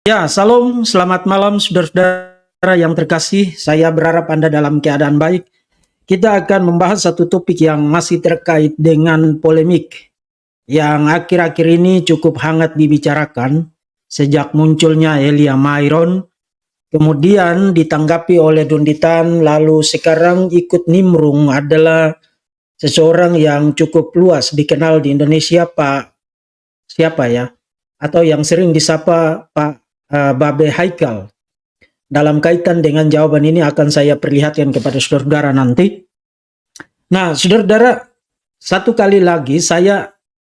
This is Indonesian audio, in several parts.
Ya, salam, selamat malam saudara-saudara yang terkasih. Saya berharap Anda dalam keadaan baik. Kita akan membahas satu topik yang masih terkait dengan polemik yang akhir-akhir ini cukup hangat dibicarakan sejak munculnya Elia Myron, kemudian ditanggapi oleh Donditan, lalu sekarang ikut nimbrung adalah seseorang yang cukup luas dikenal di Indonesia, Pak siapa ya? Atau yang sering disapa Pak Babe Haikal. Dalam kaitan dengan jawaban ini akan saya perlihatkan kepada saudara-saudara nanti. Nah, saudara-saudara, satu kali lagi saya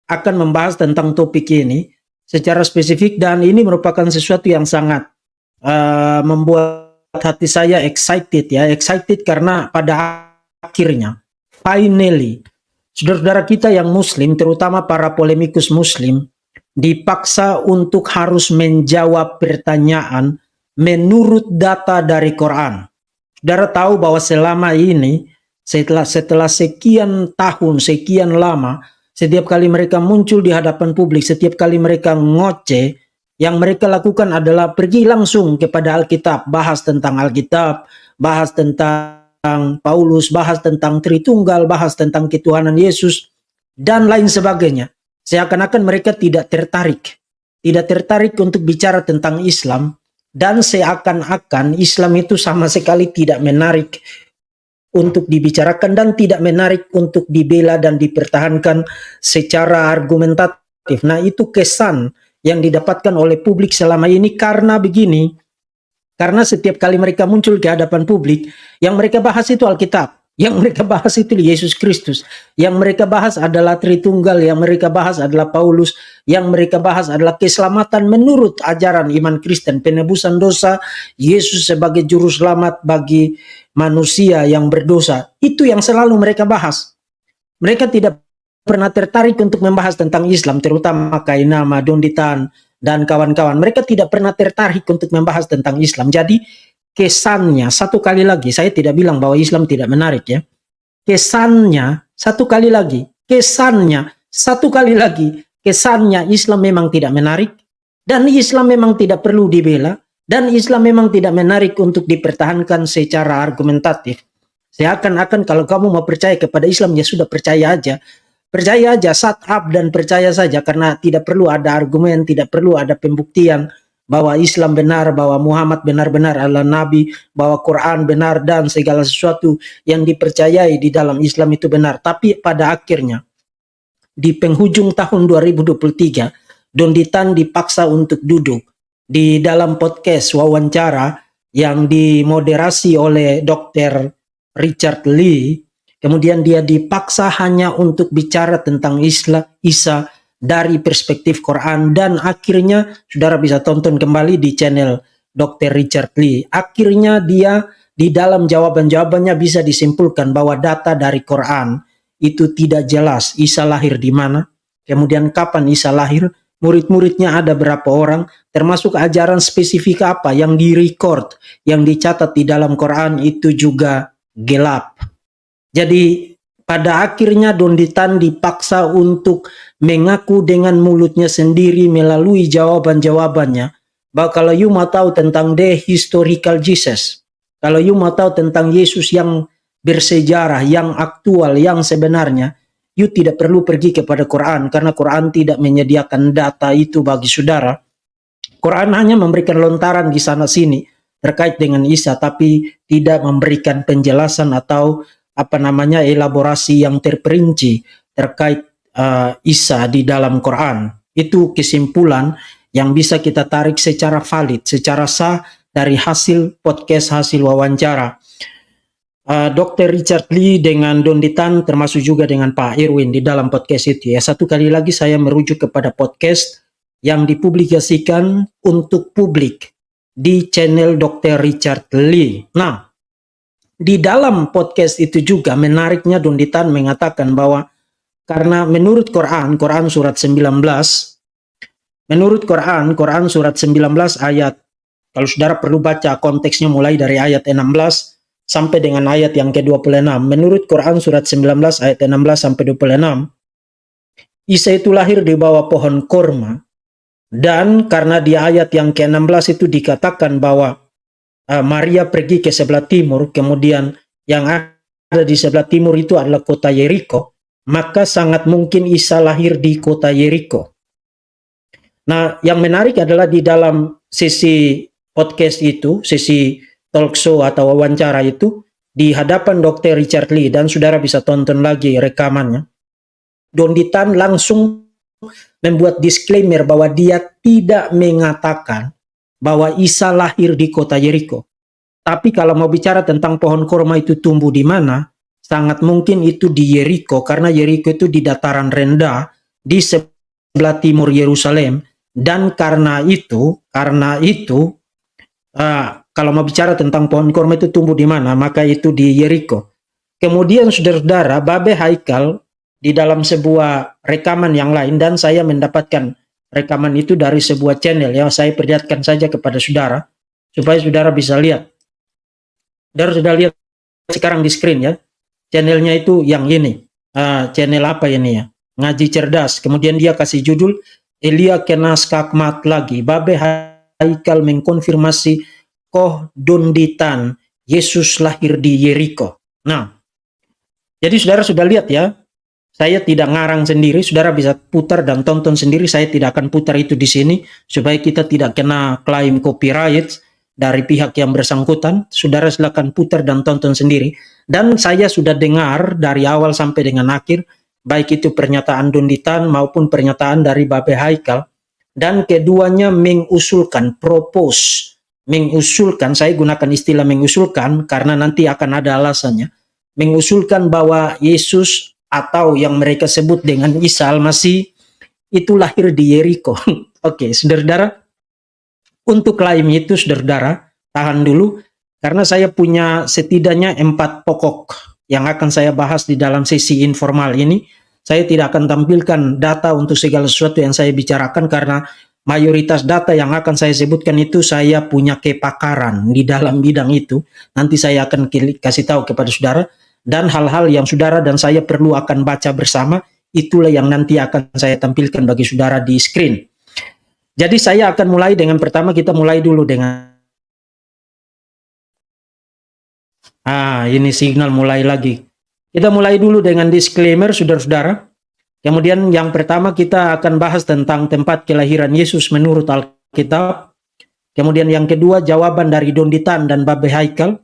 akan membahas tentang topik ini secara spesifik dan ini merupakan sesuatu yang sangat membuat hati saya excited ya. Excited karena pada akhirnya, finally, saudara-saudara kita yang muslim, terutama para polemikus muslim, dipaksa untuk harus menjawab pertanyaan menurut data dari Quran. Saudara tahu bahwa selama ini, setelah sekian tahun, sekian lama, setiap kali mereka muncul di hadapan publik, setiap kali mereka ngoceh, yang mereka lakukan adalah pergi langsung kepada Alkitab, bahas tentang Alkitab, bahas tentang Paulus, bahas tentang Tritunggal, bahas tentang ketuhanan Yesus, dan lain sebagainya. Seakan-akan mereka tidak tertarik untuk bicara tentang Islam, dan seakan-akan Islam itu sama sekali tidak menarik untuk dibicarakan dan tidak menarik untuk dibela dan dipertahankan secara argumentatif. Nah, itu kesan yang didapatkan oleh publik selama ini karena begini, karena setiap kali mereka muncul ke hadapan publik, yang mereka bahas itu Alkitab. Yang mereka bahas itu Yesus Kristus. Yang mereka bahas adalah Tritunggal. Yang mereka bahas adalah Paulus. Yang mereka bahas adalah keselamatan menurut ajaran iman Kristen. Penebusan dosa, Yesus sebagai juru selamat bagi manusia yang berdosa. Itu yang selalu mereka bahas. Mereka tidak pernah tertarik untuk membahas tentang Islam, terutama Kainama, Donditan, dan kawan-kawan. Mereka tidak pernah tertarik untuk membahas tentang Islam. Jadi, kesannya, satu kali lagi, saya tidak bilang bahwa Islam tidak menarik ya. Kesannya, satu kali lagi, kesannya Islam memang tidak menarik, dan Islam memang tidak perlu dibela, dan Islam memang tidak menarik untuk dipertahankan secara argumentatif. Seakan-akan kalau kamu mau percaya kepada Islam, ya sudah percaya aja. Percaya aja, shut up dan percaya saja, karena tidak perlu ada argumen, tidak perlu ada pembuktian bahwa Islam benar, bahwa Muhammad benar-benar adalah Nabi, bahwa Quran benar, dan segala sesuatu yang dipercayai di dalam Islam itu benar. Tapi pada akhirnya, di penghujung tahun 2023, Donditan dipaksa untuk duduk di dalam podcast wawancara yang dimoderasi oleh Dr. Richard Lee. Kemudian dia dipaksa hanya untuk bicara tentang Isa dari perspektif Quran, dan akhirnya saudara bisa tonton kembali di channel Dr. Richard Lee. Akhirnya dia di dalam jawaban-jawabannya bisa disimpulkan bahwa data dari Quran itu tidak jelas. Isa lahir di mana, kemudian kapan Isa lahir, murid-muridnya ada berapa orang, termasuk ajaran spesifik apa yang direcord, yang dicatat di dalam Quran itu juga gelap. Jadi pada akhirnya Donditan dipaksa untuk mengaku dengan mulutnya sendiri melalui jawaban-jawabannya bahwa kalau you mau tahu tentang the historical Jesus, kalau you mau tahu tentang Yesus yang bersejarah, yang aktual, yang sebenarnya, you tidak perlu pergi kepada Quran, karena Quran tidak menyediakan data itu bagi saudara. Quran hanya memberikan lontaran di sana sini terkait dengan Isa, tapi tidak memberikan penjelasan atau elaborasi yang terperinci terkait Isa di dalam Quran. Itu kesimpulan yang bisa kita tarik secara valid, secara sah dari hasil podcast, hasil wawancara Dr. Richard Lee dengan Donditan, termasuk juga dengan Pak Irwin di dalam podcast itu ya. Satu kali lagi saya merujuk kepada podcast yang dipublikasikan untuk publik di channel Dr. Richard Lee. Nah, di dalam podcast itu juga menariknya Donditan mengatakan bahwa karena menurut Quran surat 19, menurut Quran surat 19 ayat, kalau saudara perlu baca konteksnya mulai dari ayat 16 sampai dengan ayat yang ke-26. Menurut Quran surat 19 ayat 16 sampai 26, Isa itu lahir di bawah pohon korma Dan karena di ayat yang ke-16 itu dikatakan bahwa Maria pergi ke sebelah timur, kemudian yang ada di sebelah timur itu adalah kota Yeriko, maka sangat mungkin Isa lahir di kota Yeriko. Nah, yang menarik adalah di dalam sesi podcast itu, sesi talk show atau wawancara itu, di hadapan Dr. Richard Lee, dan saudara bisa tonton lagi rekamannya, Donny Tan langsung membuat disclaimer bahwa dia tidak mengatakan bahwa Isa lahir di kota Yeriko. Tapi kalau mau bicara tentang pohon korma itu tumbuh di mana, sangat mungkin itu di Yeriko, karena Yeriko itu di dataran rendah di sebelah timur Yerusalem. Dan karena itu kalau mau bicara tentang pohon korma itu tumbuh di mana, maka itu di Yeriko. Kemudian saudara-saudara, Babe Haikal di dalam sebuah rekaman yang lain, dan saya mendapatkan rekaman itu dari sebuah channel, ya saya perlihatkan saja kepada saudara supaya saudara bisa lihat. Saudara sudah lihat sekarang di screen ya, channelnya itu yang ini, channel apa ini ya, Ngaji Cerdas. Kemudian dia kasih judul Elia kena skakmat lagi, Babe Haikal mengkonfirmasi Koh Donny Tan, Yesus lahir di Yeriko. Nah, jadi saudara sudah lihat ya, saya tidak ngarang sendiri, saudara bisa putar dan tonton sendiri. Saya tidak akan putar itu di sini supaya kita tidak kena klaim copyright dari pihak yang bersangkutan. Saudara silakan putar dan tonton sendiri. Dan saya sudah dengar dari awal sampai dengan akhir, baik itu pernyataan Donny Tan maupun pernyataan dari Babe Haikal, dan keduanya mengusulkan, mengusulkan, saya gunakan istilah mengusulkan karena nanti akan ada alasannya, mengusulkan bahwa Yesus atau yang mereka sebut dengan Isa Al-Masih itu lahir di Yeriko. Oke, saudara-saudara, untuk klaim itu saudara-saudara, tahan dulu, karena saya punya setidaknya 4 pokok yang akan saya bahas di dalam sesi informal ini. Saya tidak akan tampilkan data untuk segala sesuatu yang saya bicarakan, karena mayoritas data yang akan saya sebutkan itu saya punya kepakaran di dalam bidang itu. Nanti saya akan kasih tahu kepada saudara. Dan hal-hal yang saudara dan saya perlu akan baca bersama, itulah yang nanti akan saya tampilkan bagi saudara di screen. Jadi saya akan mulai dengan pertama, kita mulai dulu dengan ini signal mulai lagi. Kita mulai dulu dengan disclaimer saudara-saudara. Kemudian yang pertama kita akan bahas tentang tempat kelahiran Yesus menurut Alkitab. Kemudian yang kedua jawaban dari Donny Tan dan Babe Haikal.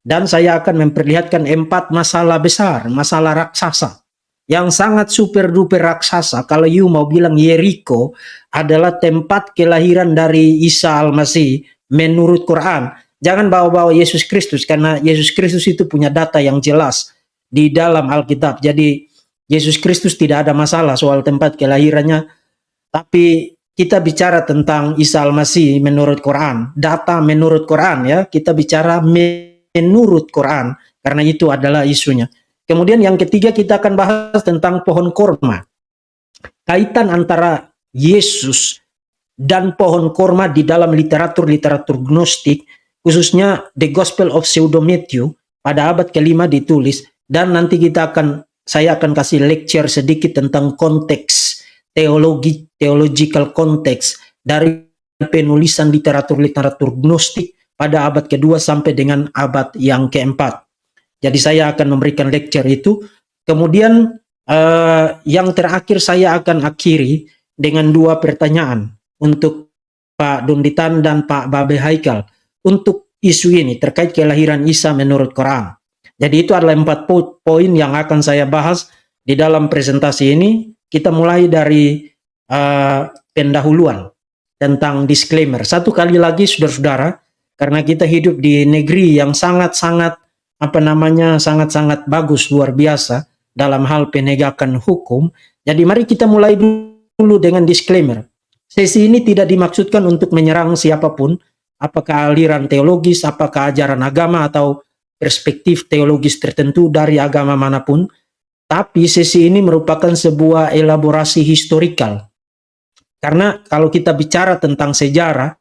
Dan saya akan memperlihatkan 4 masalah besar, masalah raksasa, yang sangat super duper raksasa. Kalau you mau bilang Yeriko adalah tempat kelahiran dari Isa Al-Masih menurut Quran. Jangan bawa-bawa Yesus Kristus, karena Yesus Kristus itu punya data yang jelas di dalam Alkitab. Jadi Yesus Kristus tidak ada masalah soal tempat kelahirannya. Tapi kita bicara tentang Isa Al-Masih menurut Quran, data menurut Quran ya, kita bicara menurut Quran, karena itu adalah isunya. Kemudian yang ketiga kita akan bahas tentang pohon korma. Kaitan antara Yesus dan pohon korma di dalam literatur Gnostik, khususnya The Gospel of Pseudo Matthew pada abad ke-5 ditulis, dan nanti saya akan kasih lecture sedikit tentang konteks theological konteks dari penulisan literatur Gnostik pada abad kedua sampai dengan abad yang keempat. Jadi saya akan memberikan lecture itu. Kemudian yang terakhir saya akan akhiri dengan 2 pertanyaan untuk Pak Donny Tan dan Pak Babe Haikal untuk isu ini terkait kelahiran Isa menurut Quran. Jadi itu adalah 4 poin yang akan saya bahas di dalam presentasi ini. Kita mulai dari pendahuluan tentang disclaimer. Satu kali lagi saudara-saudara, karena kita hidup di negeri yang sangat-sangat sangat-sangat bagus, luar biasa dalam hal penegakan hukum. Jadi mari kita mulai dulu dengan disclaimer. Sesi ini tidak dimaksudkan untuk menyerang siapapun, apakah aliran teologis, apakah ajaran agama atau perspektif teologis tertentu dari agama manapun. Tapi sesi ini merupakan sebuah elaborasi historikal. Karena kalau kita bicara tentang sejarah,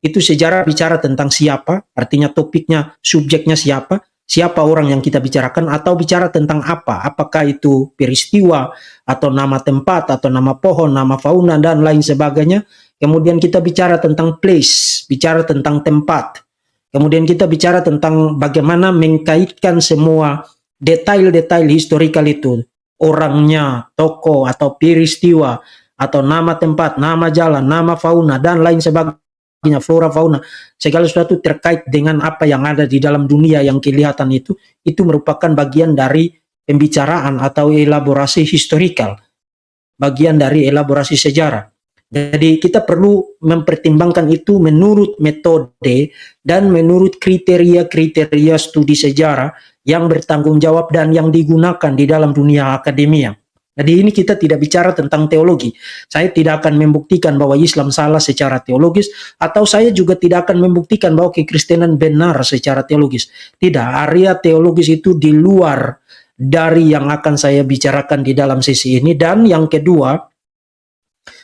itu sejarah bicara tentang siapa, artinya topiknya, subjeknya siapa, siapa orang yang kita bicarakan atau bicara tentang apa. Apakah itu peristiwa atau nama tempat atau nama pohon, nama fauna dan lain sebagainya. Kemudian kita bicara tentang place, bicara tentang tempat. Kemudian kita bicara tentang bagaimana mengkaitkan semua detail-detail historikal itu. Orangnya, tokoh atau peristiwa atau nama tempat, nama jalan, nama fauna dan lain sebagainya, flora fauna, segala sesuatu terkait dengan apa yang ada di dalam dunia yang kelihatan itu merupakan bagian dari pembicaraan atau elaborasi historikal, bagian dari elaborasi sejarah. Jadi kita perlu mempertimbangkan itu menurut metode dan menurut kriteria-kriteria studi sejarah yang bertanggung jawab dan yang digunakan di dalam dunia akademia. Jadi ini kita tidak bicara tentang teologi. Saya tidak akan membuktikan bahwa Islam salah secara teologis, atau saya juga tidak akan membuktikan bahwa kekristenan benar secara teologis. Tidak, area teologis itu di luar dari yang akan saya bicarakan di dalam sesi ini. Dan yang kedua,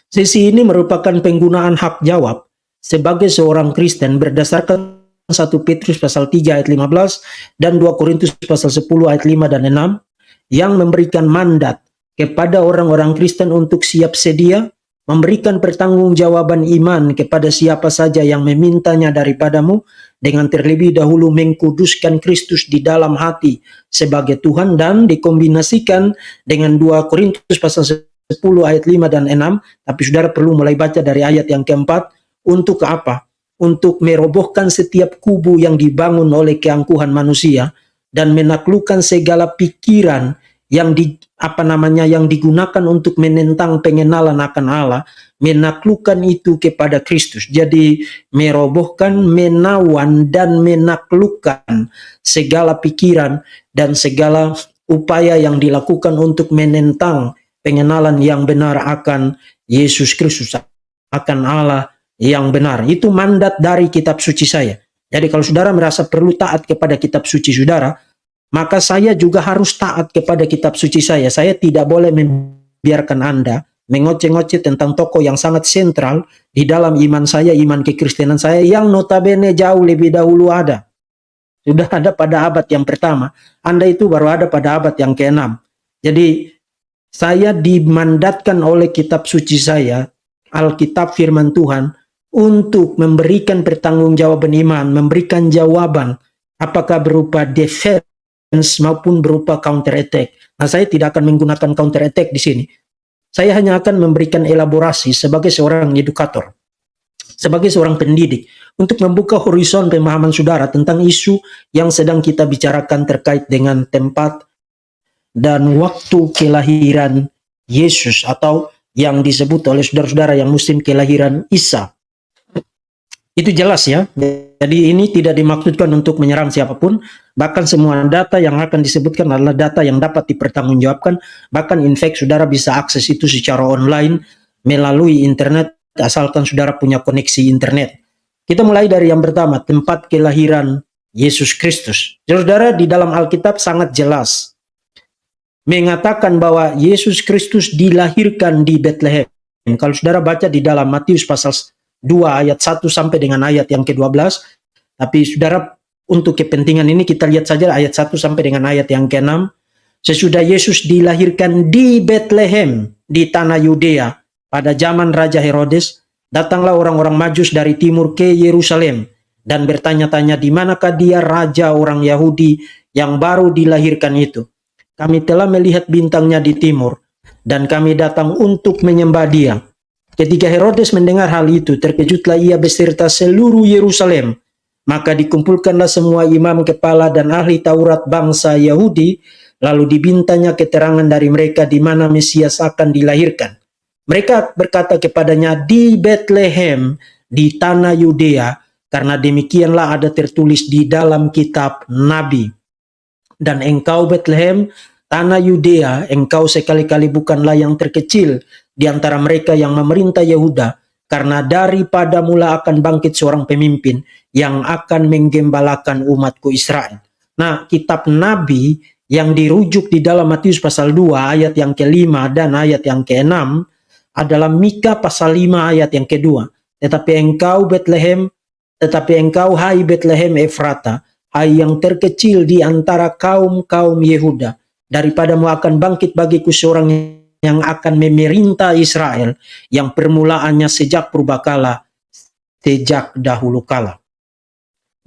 sesi ini merupakan penggunaan hak jawab sebagai seorang Kristen berdasarkan 1 Petrus pasal 3 ayat 15 dan 2 Korintus pasal 10 ayat 5 dan 6 yang memberikan mandat kepada orang-orang Kristen untuk siap sedia memberikan pertanggungjawaban iman kepada siapa saja yang memintanya daripadamu, dengan terlebih dahulu mengkuduskan Kristus di dalam hati sebagai Tuhan, dan dikombinasikan dengan 2 Korintus pasal 10 ayat 5 dan 6, tapi saudara perlu mulai baca dari ayat yang keempat. Untuk apa? Untuk merobohkan setiap kubu yang dibangun oleh keangkuhan manusia dan menaklukkan segala pikiran yang yang digunakan untuk menentang pengenalan akan Allah, menaklukkan itu kepada Kristus. Jadi merobohkan, menawan dan menaklukkan segala pikiran dan segala upaya yang dilakukan untuk menentang pengenalan yang benar akan Yesus Kristus, akan Allah yang benar. Itu mandat dari kitab suci saya. Jadi kalau saudara merasa perlu taat kepada kitab suci saudara, maka saya juga harus taat kepada kitab suci saya. Saya tidak boleh membiarkan Anda mengoceh-ngoceh tentang tokoh yang sangat sentral di dalam iman saya, iman kekristenan saya, yang notabene jauh lebih dahulu ada. Sudah ada pada abad yang pertama. Anda itu baru ada pada abad yang ke-6. Jadi saya dimandatkan oleh kitab suci saya, Alkitab firman Tuhan, untuk memberikan pertanggungjawaban iman, memberikan jawaban, apakah berupa defense maupun berupa counter attack. Nah, saya tidak akan menggunakan counter attack di sini. Saya hanya akan memberikan elaborasi sebagai seorang edukator, sebagai seorang pendidik, untuk membuka horizon pemahaman saudara tentang isu yang sedang kita bicarakan terkait dengan tempat dan waktu kelahiran Yesus, atau yang disebut oleh saudara-saudara yang muslim kelahiran Isa. Itu jelas ya. Jadi ini tidak dimaksudkan untuk menyerang siapapun. Bahkan semua data yang akan disebutkan adalah data yang dapat dipertanggungjawabkan. Bahkan in fact saudara bisa akses itu secara online melalui internet, asalkan saudara punya koneksi internet. Kita mulai dari yang pertama, tempat kelahiran Yesus Kristus. Saudara, di dalam Alkitab sangat jelas mengatakan bahwa Yesus Kristus dilahirkan di Bethlehem. Kalau saudara baca di dalam Matius pasal 2 ayat 1 sampai dengan ayat yang ke-12. Tapi saudara, untuk kepentingan ini kita lihat saja ayat 1 sampai dengan ayat yang ke-6. Sesudah Yesus dilahirkan di Bethlehem di tanah Yudea pada zaman Raja Herodes, datanglah orang-orang Majus dari timur ke Yerusalem dan bertanya-tanya, di manakah dia raja orang Yahudi yang baru dilahirkan itu? Kami telah melihat bintangnya di timur dan kami datang untuk menyembah dia. Ketika Herodes mendengar hal itu, terkejutlah ia beserta seluruh Yerusalem. Maka dikumpulkanlah semua imam kepala dan ahli Taurat bangsa Yahudi, lalu dibintanya keterangan dari mereka di mana Mesias akan dilahirkan. Mereka berkata kepadanya, di Bethlehem, di tanah Yudea, karena demikianlah ada tertulis di dalam kitab Nabi. Dan engkau Bethlehem, tanah Yudea, engkau sekali-kali bukanlah yang terkecil di antara mereka yang memerintah Yehuda, karena daripada mula akan bangkit seorang pemimpin yang akan menggembalakan umatku Israel. Nah, kitab Nabi yang dirujuk di dalam Matius pasal 2 ayat yang ke-5 dan ayat yang ke-6 adalah Mika pasal 5 ayat yang ke-2. Tetapi engkau hai Bethlehem Efrata, hai yang terkecil di antara kaum-kaum Yehuda, daripadamu akan bangkit bagiku seorang yang akan memerintah Israel, yang permulaannya sejak purbakala, sejak dahulu kala.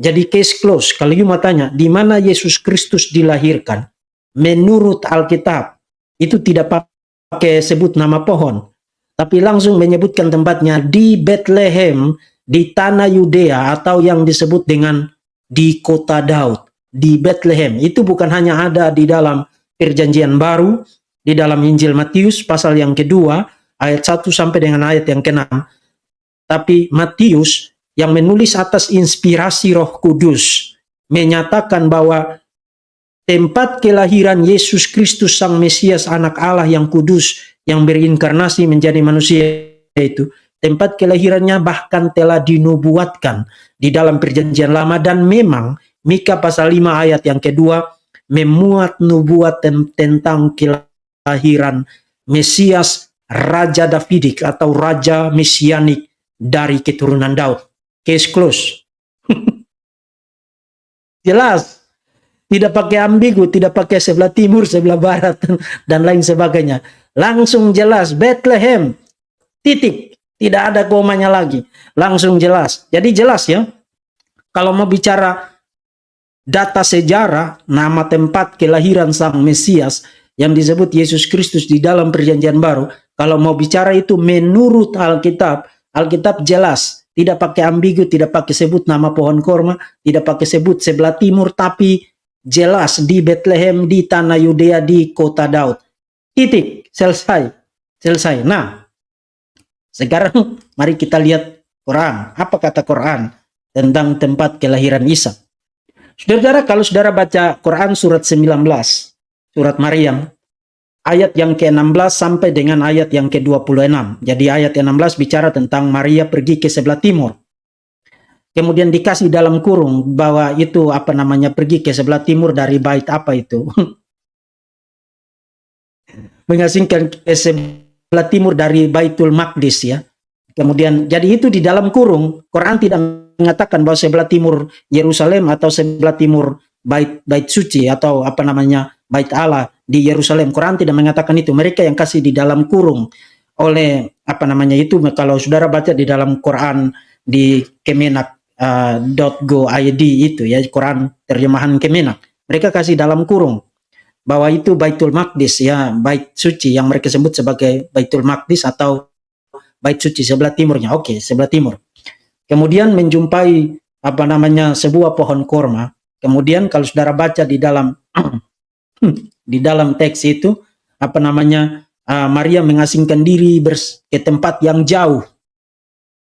Jadi case close. Kalau you mau tanya, di mana Yesus Kristus dilahirkan? Menurut Alkitab, itu tidak pakai sebut nama pohon, tapi langsung menyebutkan tempatnya di Bethlehem, di tanah Yudea, atau yang disebut dengan di kota Daud, di Bethlehem. Itu bukan hanya ada di dalam Perjanjian Baru, di dalam Injil Matius pasal yang kedua, ayat 1 sampai dengan ayat yang ke-6. Tapi Matius yang menulis atas inspirasi Roh Kudus menyatakan bahwa tempat kelahiran Yesus Kristus Sang Mesias, anak Allah yang kudus, yang berinkarnasi menjadi manusia itu, tempat kelahirannya bahkan telah dinubuatkan di dalam Perjanjian Lama, dan memang Mika pasal 5 ayat yang kedua memuat nubuat tentang kelahiran Mesias Raja Davidik atau Raja Mesianik dari keturunan Daud. Case close. Jelas. Tidak pakai ambigu, tidak pakai sebelah timur, sebelah barat, dan lain sebagainya. Langsung jelas, Bethlehem, titik. Tidak ada komanya lagi. Langsung jelas. Jadi jelas ya, kalau mau bicara data sejarah, nama tempat kelahiran Sang Mesias yang disebut Yesus Kristus di dalam Perjanjian Baru, kalau mau bicara itu menurut Alkitab, Alkitab jelas. Tidak pakai ambigu, tidak pakai sebut nama pohon korma, tidak pakai sebut sebelah timur, tapi jelas di Bethlehem, di tanah Yudea, di kota Daud. Titik, selesai. Selesai. Nah, sekarang mari kita lihat Quran. Apa kata Quran tentang tempat kelahiran Isa? Saudara, kalau saudara baca Quran surat 19, surat Maryam, ayat yang ke-16 sampai dengan ayat yang ke-26. Jadi ayat 16 bicara tentang Maria pergi ke sebelah timur. Kemudian dikasih dalam kurung bahwa itu apa namanya, pergi ke sebelah timur dari bait apa itu? Mengasingkan ke sebelah timur dari Baitul Maqdis ya. Kemudian jadi itu di dalam kurung. Quran tidak mengatakan bahwa sebelah timur Yerusalem atau sebelah timur bait suci atau apa namanya bait Allah di Yerusalem. Quran tidak mengatakan itu. Mereka yang kasih di dalam kurung oleh apa namanya itu. Kalau saudara baca di dalam Quran di Kemenak.go.id itu ya, Quran terjemahan Kemenak, mereka kasih dalam kurung bahwa itu Baitul Maqdis ya, bait suci yang mereka sebut sebagai Baitul Maqdis atau bait suci sebelah timurnya. Oke, sebelah timur. Kemudian menjumpai apa namanya sebuah pohon korma. Kemudian kalau saudara baca di dalam di dalam teks itu apa namanya Maria mengasingkan diri ke tempat yang jauh.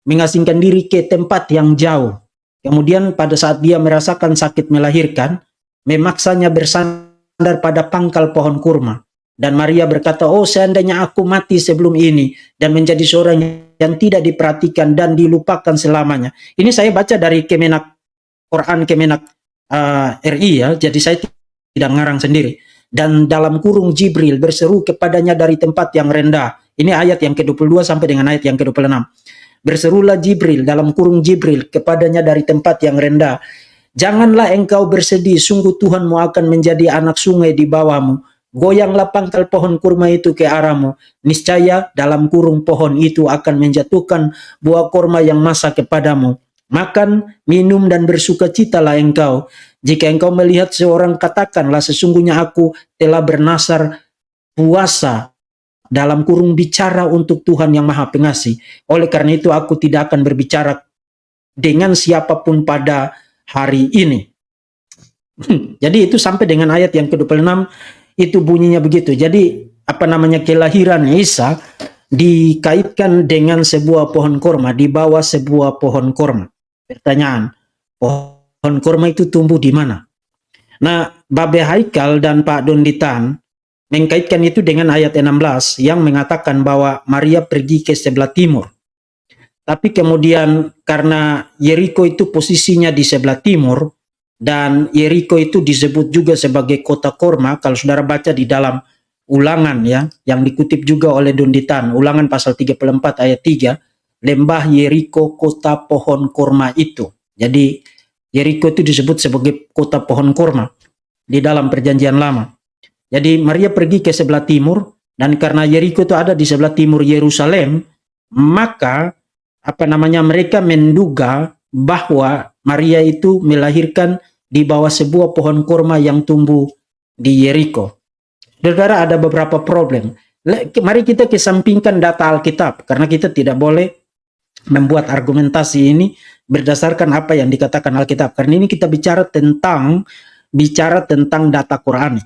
Mengasingkan diri ke tempat yang jauh. Kemudian pada saat dia merasakan sakit melahirkan, memaksanya bersandar pada pangkal pohon kurma. Dan Maria berkata, oh seandainya aku mati sebelum ini dan menjadi seorang yang tidak diperhatikan dan dilupakan selamanya. Ini saya baca dari Kemenak, Quran Kemenak RI ya, jadi saya tidak ngarang sendiri. Dan dalam kurung Jibril berseru kepadanya dari tempat yang rendah. Ini ayat yang ke-22 sampai dengan ayat yang ke-26. Berserulah Jibril dalam kurung Jibril kepadanya dari tempat yang rendah. Janganlah engkau bersedih, sungguh Tuhanmu akan menjadi anak sungai di bawahmu. Goyanglah pangkal pohon kurma itu ke arahmu. Niscaya dalam kurung pohon itu akan menjatuhkan buah kurma yang masak kepadamu. Makan, minum, dan bersukacitalah engkau. Jika engkau melihat seorang, katakanlah sesungguhnya aku telah bernasar puasa dalam kurung bicara untuk Tuhan yang Maha Pengasih. Oleh karena itu aku tidak akan berbicara dengan siapapun pada hari ini. Jadi itu sampai dengan ayat yang ke-26 itu bunyinya begitu. Jadi apa namanya kelahiran Isa dikaitkan dengan sebuah pohon korma, di bawah sebuah pohon korma. Pertanyaan, pohon korma itu tumbuh di mana? Nah, Babe Haikal dan Pak Donditan mengkaitkan itu dengan ayat 16 yang mengatakan bahwa Maria pergi ke sebelah timur. Tapi kemudian karena Yeriko itu posisinya di sebelah timur, dan Yeriko itu disebut juga sebagai kota korma, kalau saudara baca di dalam Ulangan ya, yang dikutip juga oleh Donditan, Ulangan pasal 34 ayat 3, lembah Yeriko kota pohon korma itu. Jadi Yeriko itu disebut sebagai kota pohon kurma di dalam perjanjian lama. Jadi Maria pergi ke sebelah timur, dan karena Yeriko itu ada di sebelah timur Yerusalem, maka mereka menduga bahwa Maria itu melahirkan di bawah sebuah pohon kurma yang tumbuh di Yeriko. Saudara, ada beberapa problem. Mari kita kesampingkan data Alkitab, karena kita tidak boleh membuat argumentasi ini berdasarkan apa yang dikatakan Alkitab. Karena ini kita bicara tentang data Qurani.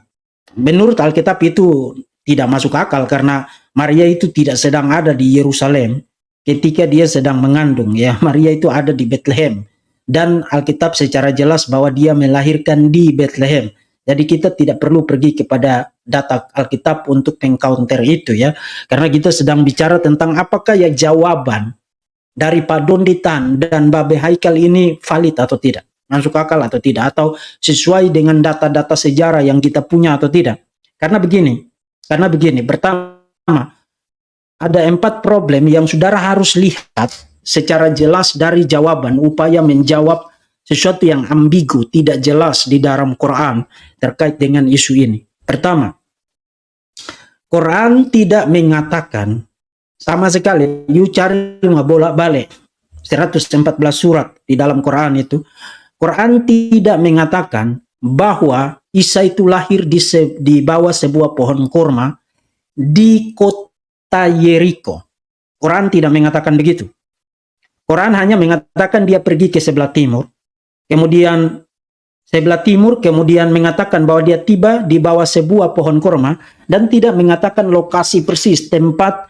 Menurut Alkitab itu tidak masuk akal, karena Maria itu tidak sedang ada di Yerusalem ketika dia sedang mengandung. Ya, Maria itu ada di Bethlehem, dan Alkitab secara jelas bahwa dia melahirkan di Bethlehem. Jadi kita tidak perlu pergi kepada data Alkitab untuk mengcounter itu, ya, karena kita sedang bicara tentang apakah ya jawaban dari Pak Donditan dan Babe Haikal ini valid atau tidak, masuk akal atau tidak, atau sesuai dengan data-data sejarah yang kita punya atau tidak. Karena begini, pertama, ada 4 problem yang saudara harus lihat secara jelas dari jawaban, upaya menjawab sesuatu yang ambigu, tidak jelas di dalam Quran terkait dengan isu ini. Pertama, Quran tidak mengatakan sama sekali, you cari bolak-balik 114 surat di dalam Quran itu, Quran tidak mengatakan bahwa Isa itu lahir di bawah sebuah pohon kurma di kota Yeriko. Quran tidak mengatakan begitu. Quran hanya mengatakan dia pergi ke sebelah timur, kemudian mengatakan bahwa dia tiba di bawah sebuah pohon kurma, dan tidak mengatakan lokasi persis tempat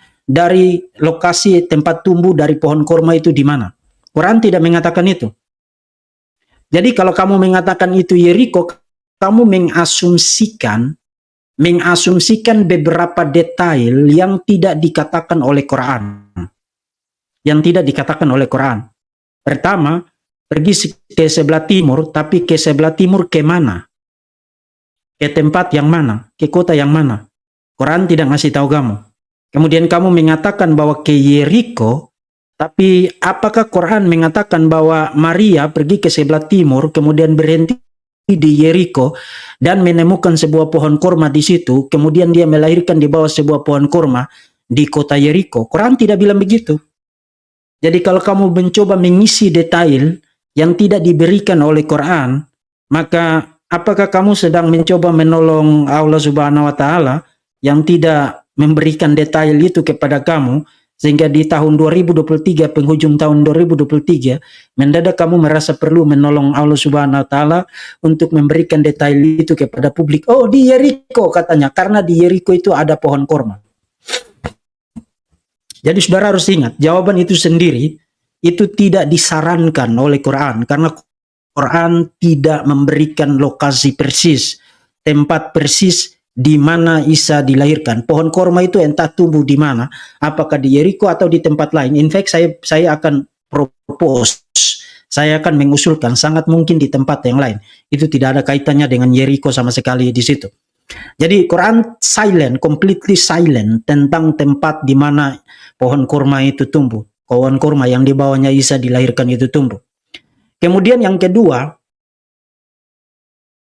tumbuh dari pohon kurma itu di mana. Quran tidak mengatakan itu. Jadi kalau kamu mengatakan itu Yeriko, kamu mengasumsikan beberapa detail yang tidak dikatakan oleh Quran. Pertama, pergi ke sebelah timur, tapi ke sebelah timur ke mana? Ke tempat yang mana? Ke kota yang mana? Quran tidak ngasih tahu kamu. Kemudian kamu mengatakan bahwa ke Yeriko, tapi apakah Quran mengatakan bahwa Maria pergi ke sebelah timur, kemudian berhenti di Yeriko dan menemukan sebuah pohon kurma di situ, kemudian dia melahirkan di bawah sebuah pohon kurma di kota Yeriko? Quran tidak bilang begitu. Jadi kalau kamu mencoba mengisi detail yang tidak diberikan oleh Quran, maka apakah kamu sedang mencoba menolong Allah Subhanahu wa Ta'ala yang tidak memberikan detail itu kepada kamu, sehingga di tahun 2023, penghujung tahun 2023, mendadak kamu merasa perlu menolong Allah Subhanahu wa Ta'ala untuk memberikan detail itu kepada publik? Oh, di Yeriko katanya, karena di Yeriko itu ada pohon kurma. Jadi saudara harus ingat, jawaban itu sendiri itu tidak disarankan oleh Quran, karena Quran tidak memberikan lokasi persis, tempat persis di mana Isa dilahirkan. Pohon kurma itu entah tumbuh di mana, apakah di Yeriko atau di tempat lain. In fact, saya akan propose, saya akan mengusulkan sangat mungkin di tempat yang lain. Itu tidak ada kaitannya dengan Yeriko sama sekali di situ. Jadi Quran completely silent tentang tempat di mana pohon kurma itu tumbuh. Pohon kurma yang di bawahnya Isa dilahirkan itu tumbuh. Kemudian yang kedua,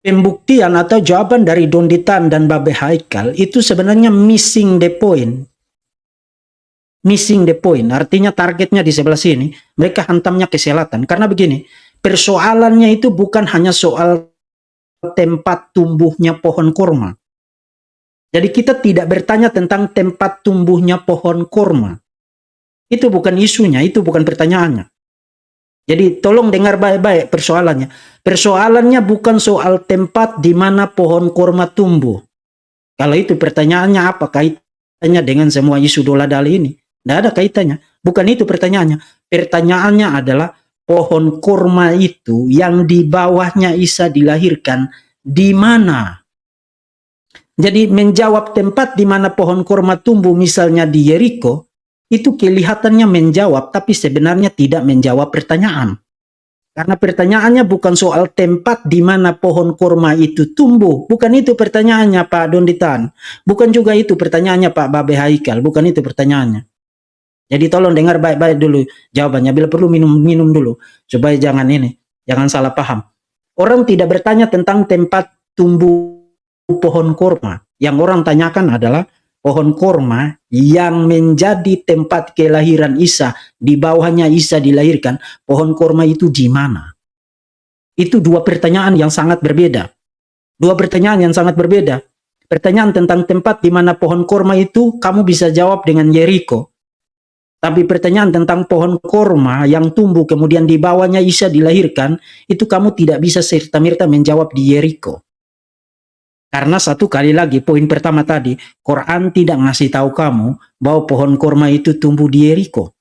pembuktian atau jawaban dari Donditan dan Babe Haikal itu sebenarnya missing the point. Missing the point, artinya targetnya di sebelah sini, mereka hantamnya ke selatan. Karena begini, persoalannya itu bukan hanya soal tempat tumbuhnya pohon kurma. Jadi kita tidak bertanya tentang tempat tumbuhnya pohon kurma. Itu bukan isunya, itu bukan pertanyaannya. Jadi tolong dengar baik-baik persoalannya. Persoalannya bukan soal tempat di mana pohon kurma tumbuh. Kalau itu pertanyaannya, apa kaitannya dengan semua isu dola-dali ini? Tidak ada kaitannya. Bukan itu pertanyaannya. Pertanyaannya adalah pohon kurma itu yang di bawahnya Isa dilahirkan di mana? Jadi menjawab tempat di mana pohon kurma tumbuh misalnya di Yeriko, itu kelihatannya menjawab, tapi sebenarnya tidak menjawab pertanyaan. Karena pertanyaannya bukan soal tempat di mana pohon kurma itu tumbuh. Bukan itu pertanyaannya Pak Donditan. Bukan juga itu pertanyaannya Pak Babe Haikal. Bukan itu pertanyaannya. Jadi tolong dengar baik-baik dulu jawabannya. Bila perlu minum dulu supaya jangan ini. Jangan salah paham. Orang tidak bertanya tentang tempat tumbuh pohon korma. Yang orang tanyakan adalah pohon korma yang menjadi tempat kelahiran Isa, di bawahnya Isa dilahirkan, pohon korma itu di mana? Itu dua pertanyaan yang sangat berbeda. Dua pertanyaan yang sangat berbeda. Pertanyaan tentang tempat di mana pohon korma itu, kamu bisa jawab dengan Yeriko. Tapi pertanyaan tentang pohon korma yang tumbuh kemudian di bawahnya Isa dilahirkan, itu kamu tidak bisa serta-merta menjawab di Yeriko. Karena satu kali lagi, poin pertama tadi, Quran tidak ngasih tahu kamu bahwa pohon korma itu tumbuh di Yeriko.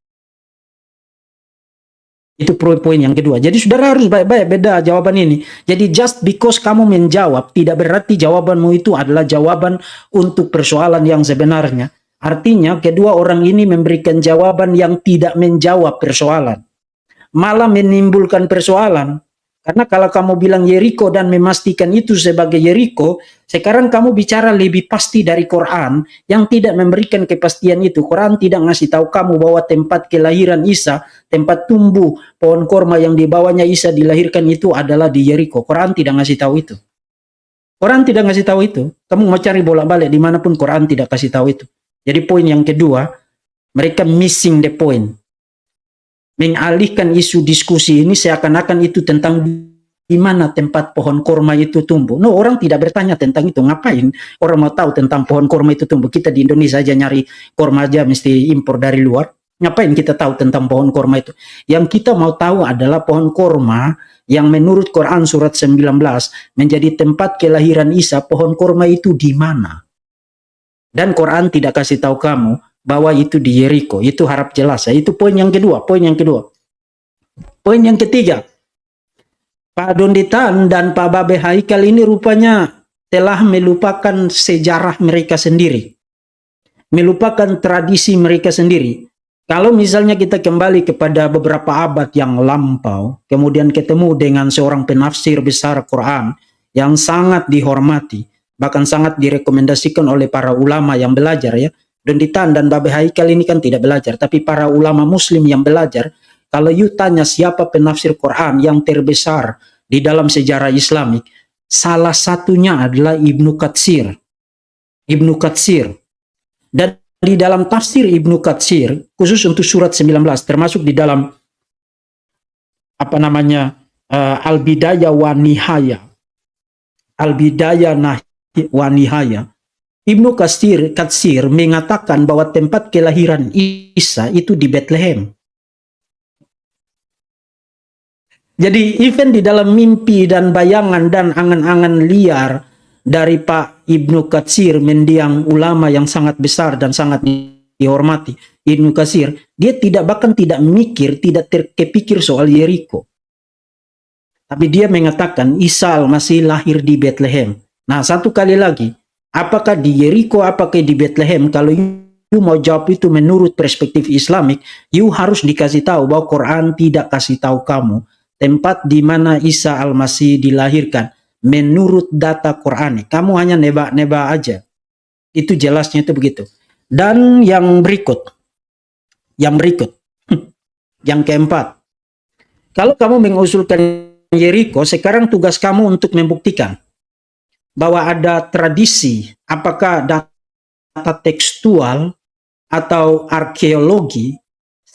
Itu poin yang kedua. Jadi saudara harus baik-baik beda jawaban ini. Jadi just because kamu menjawab, tidak berarti jawabanmu itu adalah jawaban untuk persoalan yang sebenarnya. Artinya kedua orang ini memberikan jawaban yang tidak menjawab persoalan. Malah menimbulkan persoalan. Karena kalau kamu bilang Yeriko dan memastikan itu sebagai Yeriko, sekarang kamu bicara lebih pasti dari Quran yang tidak memberikan kepastian itu. Quran tidak ngasih tahu kamu bahwa tempat kelahiran Isa, tempat tumbuh pohon korma yang di bawahnya Isa dilahirkan itu adalah di Yeriko. Quran tidak ngasih tahu itu. Quran tidak ngasih tahu itu. Kamu mau cari bolak-balik dimanapun Quran tidak kasih tahu itu. Jadi poin yang kedua, mereka missing the point. Mengalihkan isu diskusi ini seakan-akan itu tentang di mana tempat pohon korma itu tumbuh. No, orang tidak bertanya tentang itu. Ngapain orang mau tahu tentang pohon korma itu tumbuh? Kita di Indonesia aja nyari korma aja mesti impor dari luar. Ngapain kita tahu tentang pohon korma itu? Yang kita mau tahu adalah pohon korma yang menurut Quran surat 19 menjadi tempat kelahiran Isa. Pohon korma itu di mana? Dan Quran tidak kasih tahu kamu bahwa itu di Yeriko. Itu harap jelas ya. Itu poin yang kedua. Poin yang kedua. Poin yang ketiga. Pak Donditan dan Pak Babe Haikal ini rupanya telah melupakan sejarah mereka sendiri. Melupakan tradisi mereka sendiri. Kalau misalnya kita kembali kepada beberapa abad yang lampau, kemudian ketemu dengan seorang penafsir besar Quran yang sangat dihormati, bahkan sangat direkomendasikan oleh para ulama yang belajar ya. Donditan dan Babe Haikal ini kan tidak belajar, tapi para ulama muslim yang belajar, kalau you tanya siapa penafsir Quran yang terbesar di dalam sejarah Islamik, salah satunya adalah Ibnu Katsir. Ibnu Katsir. Dan di dalam tafsir Ibnu Katsir, khusus untuk surat 19, termasuk di dalam Al-Bidayah wa Nihaya. Al-Bidayah wa Nihaya. Ibnu Katsir mengatakan bahwa tempat kelahiran Isa itu di Bethlehem. Jadi even di dalam mimpi dan bayangan dan angan-angan liar dari Pak Ibnu Katsir, mendiang ulama yang sangat besar dan sangat dihormati, Ibnu Katsir, dia bahkan tidak mikir, tidak terkepikir soal Yeriko. Tapi dia mengatakan Isa masih lahir di Bethlehem. Nah, satu kali lagi, apakah di Yeriko, apakah di Bethlehem? Kalau you mau jawab itu menurut perspektif Islamik, you harus dikasih tahu bahwa Quran tidak kasih tahu kamu tempat di mana Isa Al-Masih dilahirkan menurut data Quran. Kamu hanya neba-neba aja. Itu jelasnya itu begitu. Dan yang berikut, yang keempat, kalau kamu mengusulkan Yeriko, sekarang tugas kamu untuk membuktikan bahwa ada tradisi, apakah data tekstual atau arkeologi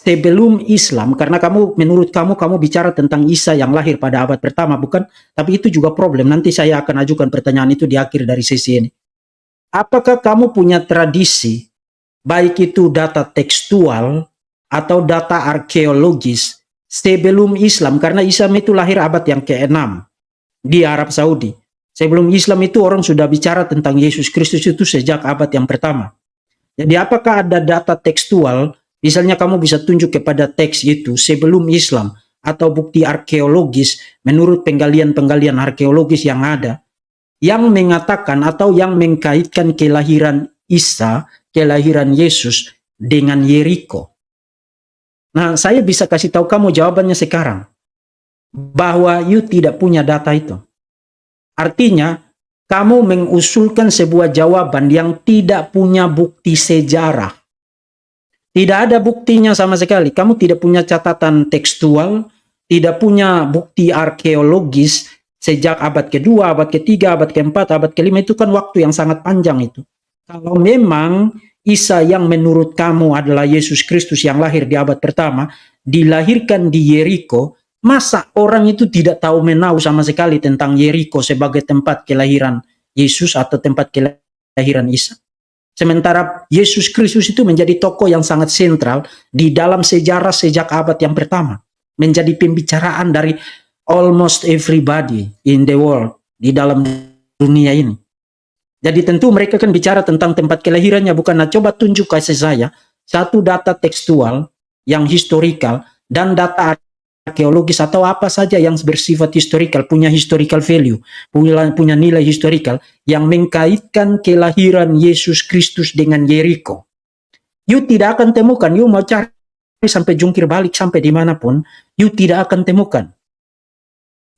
sebelum Islam, karena menurut kamu bicara tentang Isa yang lahir pada abad pertama, bukan? Tapi itu juga problem. Nanti saya akan ajukan pertanyaan itu di akhir dari sesi ini. Apakah kamu punya tradisi, baik itu data tekstual atau data arkeologis sebelum Islam? Karena Isa itu lahir abad yang ke-6 di Arab Saudi. Sebelum Islam itu orang sudah bicara tentang Yesus Kristus itu sejak abad yang pertama. Jadi apakah ada data tekstual? Misalnya kamu bisa tunjuk kepada teks itu sebelum Islam atau bukti arkeologis menurut penggalian-penggalian arkeologis yang ada yang mengatakan atau yang mengkaitkan kelahiran Isa, kelahiran Yesus dengan Yeriko. Nah, saya bisa kasih tahu kamu jawabannya sekarang bahwa you tidak punya data itu. Artinya kamu mengusulkan sebuah jawaban yang tidak punya bukti sejarah. Tidak ada buktinya sama sekali. Kamu tidak punya catatan tekstual, tidak punya bukti arkeologis sejak abad kedua, abad ketiga, abad keempat, abad kelima, itu kan waktu yang sangat panjang itu. Kalau memang Isa yang menurut kamu adalah Yesus Kristus yang lahir di abad pertama, dilahirkan di Yeriko, masa orang itu tidak tahu menau sama sekali tentang Yeriko sebagai tempat kelahiran Yesus atau tempat kelahiran Isa? Sementara Yesus Kristus itu menjadi tokoh yang sangat sentral di dalam sejarah sejak abad yang pertama. Menjadi pembicaraan dari almost everybody in the world, di dalam dunia ini. Jadi tentu mereka kan bicara tentang tempat kelahirannya, bukan. Nah, coba tunjuk kasih saya satu data tekstual yang historical dan data arkeologis atau apa saja yang bersifat historical, punya historical value, punya nilai historical yang mengkaitkan kelahiran Yesus Kristus dengan Yeriko. You tidak akan temukan. You mau cari sampai jungkir balik sampai dimanapun, you tidak akan temukan.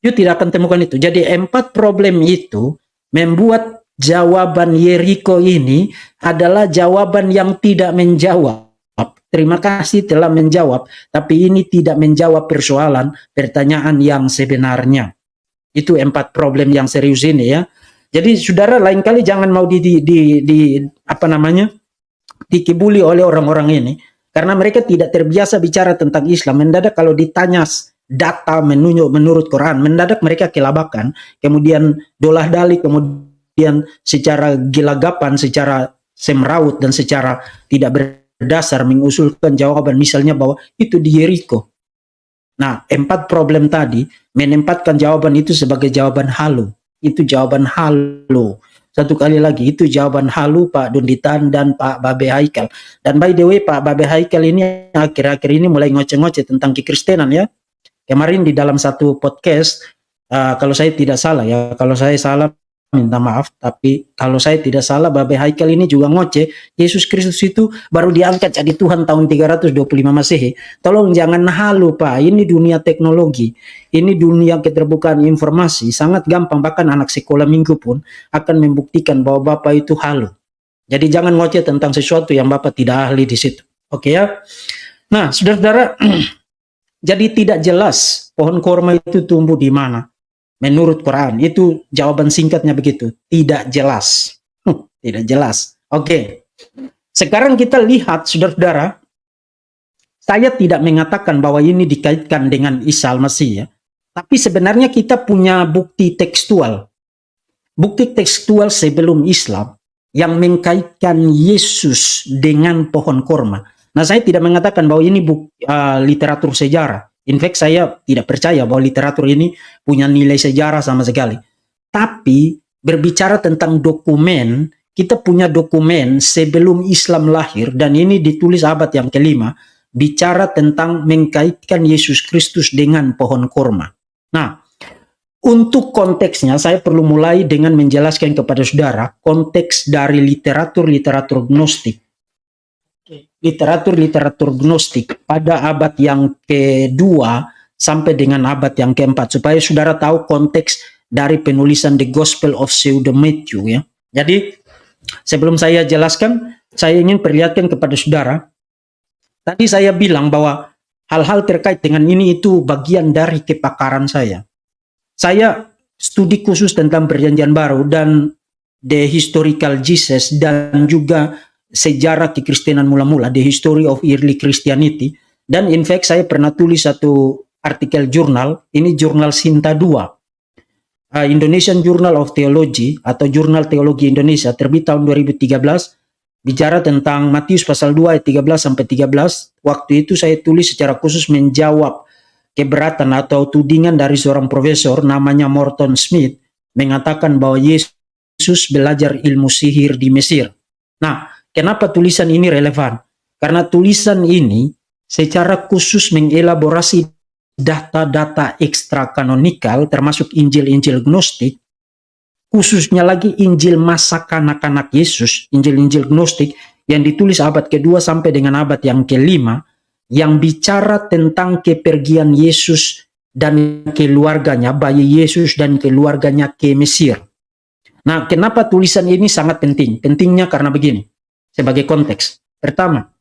You tidak akan temukan itu. Jadi 4 problem itu membuat jawaban Yeriko ini adalah jawaban yang tidak menjawab. Terima kasih telah menjawab, tapi ini tidak menjawab pertanyaan yang sebenarnya. Itu 4 problem yang serius ini ya. Jadi saudara, lain kali jangan mau dikibuli oleh orang-orang ini, karena mereka tidak terbiasa bicara tentang Islam. Mendadak kalau ditanya data menurut Quran, mendadak mereka kelabakan, kemudian dolah dali, kemudian secara gelagapan, secara semrawut dan secara tidak berdasar mengusulkan jawaban, misalnya bahwa itu di Yeriko. Nah, 4 problem tadi menempatkan jawaban itu sebagai jawaban halu. Itu jawaban halu. Satu kali lagi, itu jawaban halu Pak Dunditan dan Pak Babe Haikal. Dan by the way, Pak Babe Haikal ini akhir-akhir ini mulai ngoceh-ngoceh tentang kekristenan ya. Kemarin di dalam satu podcast, kalau saya tidak salah ya, kalau saya salah minta maaf, tapi kalau saya tidak salah, Babe Haikal ini juga ngoceh Yesus Kristus itu baru diangkat jadi Tuhan tahun 325 Masehi. Tolong jangan halu Pak, ini dunia teknologi, ini dunia keterbukaan informasi, sangat gampang, bahkan anak sekolah minggu pun akan membuktikan bahwa Bapak itu halu. Jadi jangan ngoceh tentang sesuatu yang Bapak tidak ahli di situ. Oke ya. Nah, saudara-saudara, jadi tidak jelas pohon korma itu tumbuh di mana. Menurut Quran, itu jawaban singkatnya begitu. Tidak jelas. Tidak jelas. Oke. Sekarang kita lihat, saudara-saudara, saya tidak mengatakan bahwa ini dikaitkan dengan Isa Al-Masih ya. Tapi sebenarnya kita punya bukti tekstual. Bukti tekstual sebelum Islam yang mengkaitkan Yesus dengan pohon korma. Nah, saya tidak mengatakan bahwa ini literatur sejarah. In fact, saya tidak percaya bahwa literatur ini punya nilai sejarah sama sekali. Tapi berbicara tentang dokumen, kita punya dokumen sebelum Islam lahir, dan ini ditulis abad yang kelima, bicara tentang mengkaitkan Yesus Kristus dengan pohon korma. Nah, untuk konteksnya, saya perlu mulai dengan menjelaskan kepada saudara konteks dari literatur Gnostik. Literatur Gnostik pada abad yang kedua sampai dengan abad yang keempat, supaya saudara tahu konteks dari penulisan The Gospel of Pseudo Matthew ya. Jadi sebelum saya jelaskan, saya ingin perlihatkan kepada saudara. Tadi saya bilang bahwa hal-hal terkait dengan ini itu bagian dari kepakaran saya. Saya studi khusus tentang Perjanjian Baru dan The Historical Jesus, dan juga sejarah kekristenan mula-mula, The History of Early Christianity. Dan in fact saya pernah tulis satu artikel jurnal, ini jurnal Sinta 2, Indonesian Journal of Theology atau Jurnal Teologi Indonesia, terbit tahun 2013, bicara tentang Matius pasal 2 ayat 13 sampai 13. Waktu itu saya tulis secara khusus menjawab keberatan atau tudingan dari seorang profesor namanya Morton Smith, mengatakan bahwa Yesus belajar ilmu sihir di Mesir. Nah, kenapa tulisan ini relevan? Karena tulisan ini secara khusus mengelaborasi data-data ekstra kanonikal, termasuk Injil-Injil Gnostik, khususnya lagi Injil masa kanak-kanak Yesus, Injil-Injil Gnostik yang ditulis abad kedua sampai dengan abad yang kelima, yang bicara tentang kepergian Yesus dan keluarganya, bayi Yesus dan keluarganya ke Mesir. Nah, kenapa tulisan ini sangat penting? Pentingnya karena begini. Sebagai konteks. Pertama,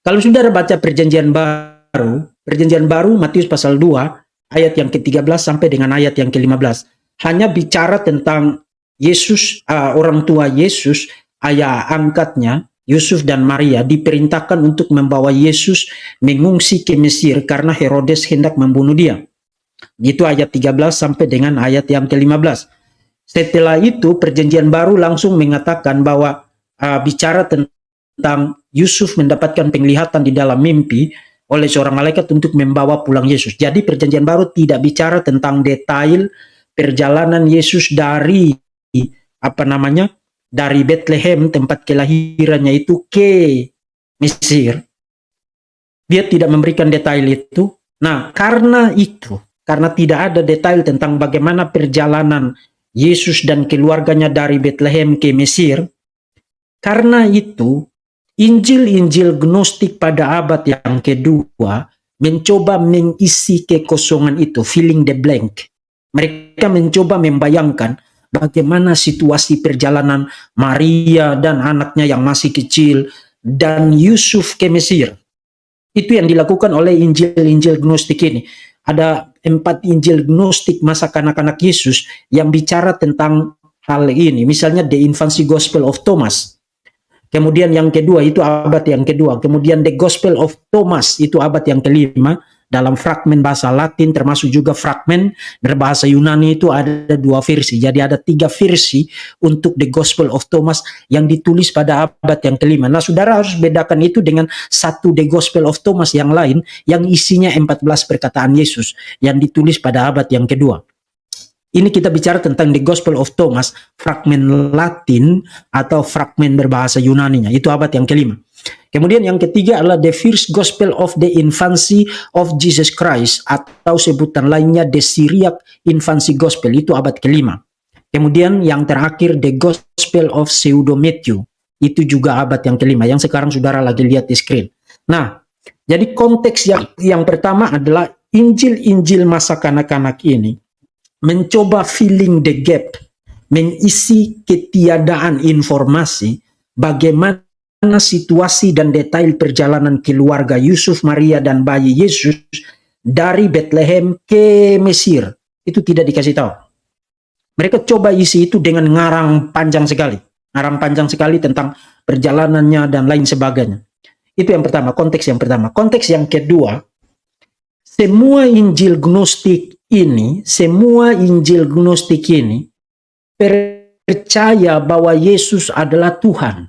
kalau saudara baca Perjanjian Baru, Perjanjian Baru Matius pasal 2 ayat yang ke-13 sampai dengan ayat yang ke-15 hanya bicara tentang Yesus, orang tua Yesus, ayah angkatnya Yusuf dan Maria diperintahkan untuk membawa Yesus mengungsi ke Mesir karena Herodes hendak membunuh dia. Itu ayat 13 sampai dengan ayat yang ke-15. Setelah itu perjanjian baru langsung mengatakan bahwa bicara tentang Yusuf mendapatkan penglihatan di dalam mimpi oleh seorang malaikat untuk membawa pulang Yesus. Jadi perjanjian baru tidak bicara tentang detail perjalanan Yesus dari dari Bethlehem tempat kelahirannya itu ke Mesir. Dia tidak memberikan detail itu. Nah, karena tidak ada detail tentang bagaimana perjalanan Yesus dan keluarganya dari Bethlehem ke Mesir, karena itu Injil-Injil Gnostik pada abad yang kedua mencoba mengisi kekosongan itu, filling the blank. Mereka mencoba membayangkan bagaimana situasi perjalanan Maria dan anaknya yang masih kecil dan Yusuf ke Mesir. Itu yang dilakukan oleh Injil-Injil Gnostik ini. Ada 4 Injil Gnostik masa kanak-kanak Yesus yang bicara tentang hal ini. Misalnya The Infancy Gospel of Thomas. Kemudian yang kedua itu abad yang kedua. Kemudian The Gospel of Thomas itu abad yang kelima. Dalam fragmen bahasa Latin termasuk juga fragmen berbahasa Yunani itu ada 2 versi. Jadi ada 3 versi untuk The Gospel of Thomas yang ditulis pada abad yang kelima. Nah, saudara harus bedakan itu dengan satu The Gospel of Thomas yang lain yang isinya 14 perkataan Yesus yang ditulis pada abad yang kedua. Ini kita bicara tentang The Gospel of Thomas, fragmen Latin atau fragmen berbahasa Yunaninya. Itu abad yang kelima. Kemudian yang ketiga adalah The First Gospel of the Infancy of Jesus Christ atau sebutan lainnya The Syriac Infancy Gospel. Itu abad kelima. Kemudian yang terakhir The Gospel of Pseudo Matthew. Itu juga abad yang kelima. Yang sekarang saudara lagi lihat di screen. Nah, jadi konteks yang pertama adalah Injil-Injil masa kanak-kanak ini mencoba filling the gap, mengisi ketiadaan informasi bagaimana situasi dan detail perjalanan keluarga Yusuf, Maria, dan bayi Yesus dari Bethlehem ke Mesir. Itu tidak dikasih tahu. Mereka coba isi itu dengan ngarang panjang sekali. Ngarang panjang sekali tentang perjalanannya dan lain sebagainya. Itu yang pertama, konteks yang pertama. Konteks yang kedua, semua Injil Gnostik ini percaya bahwa Yesus adalah Tuhan.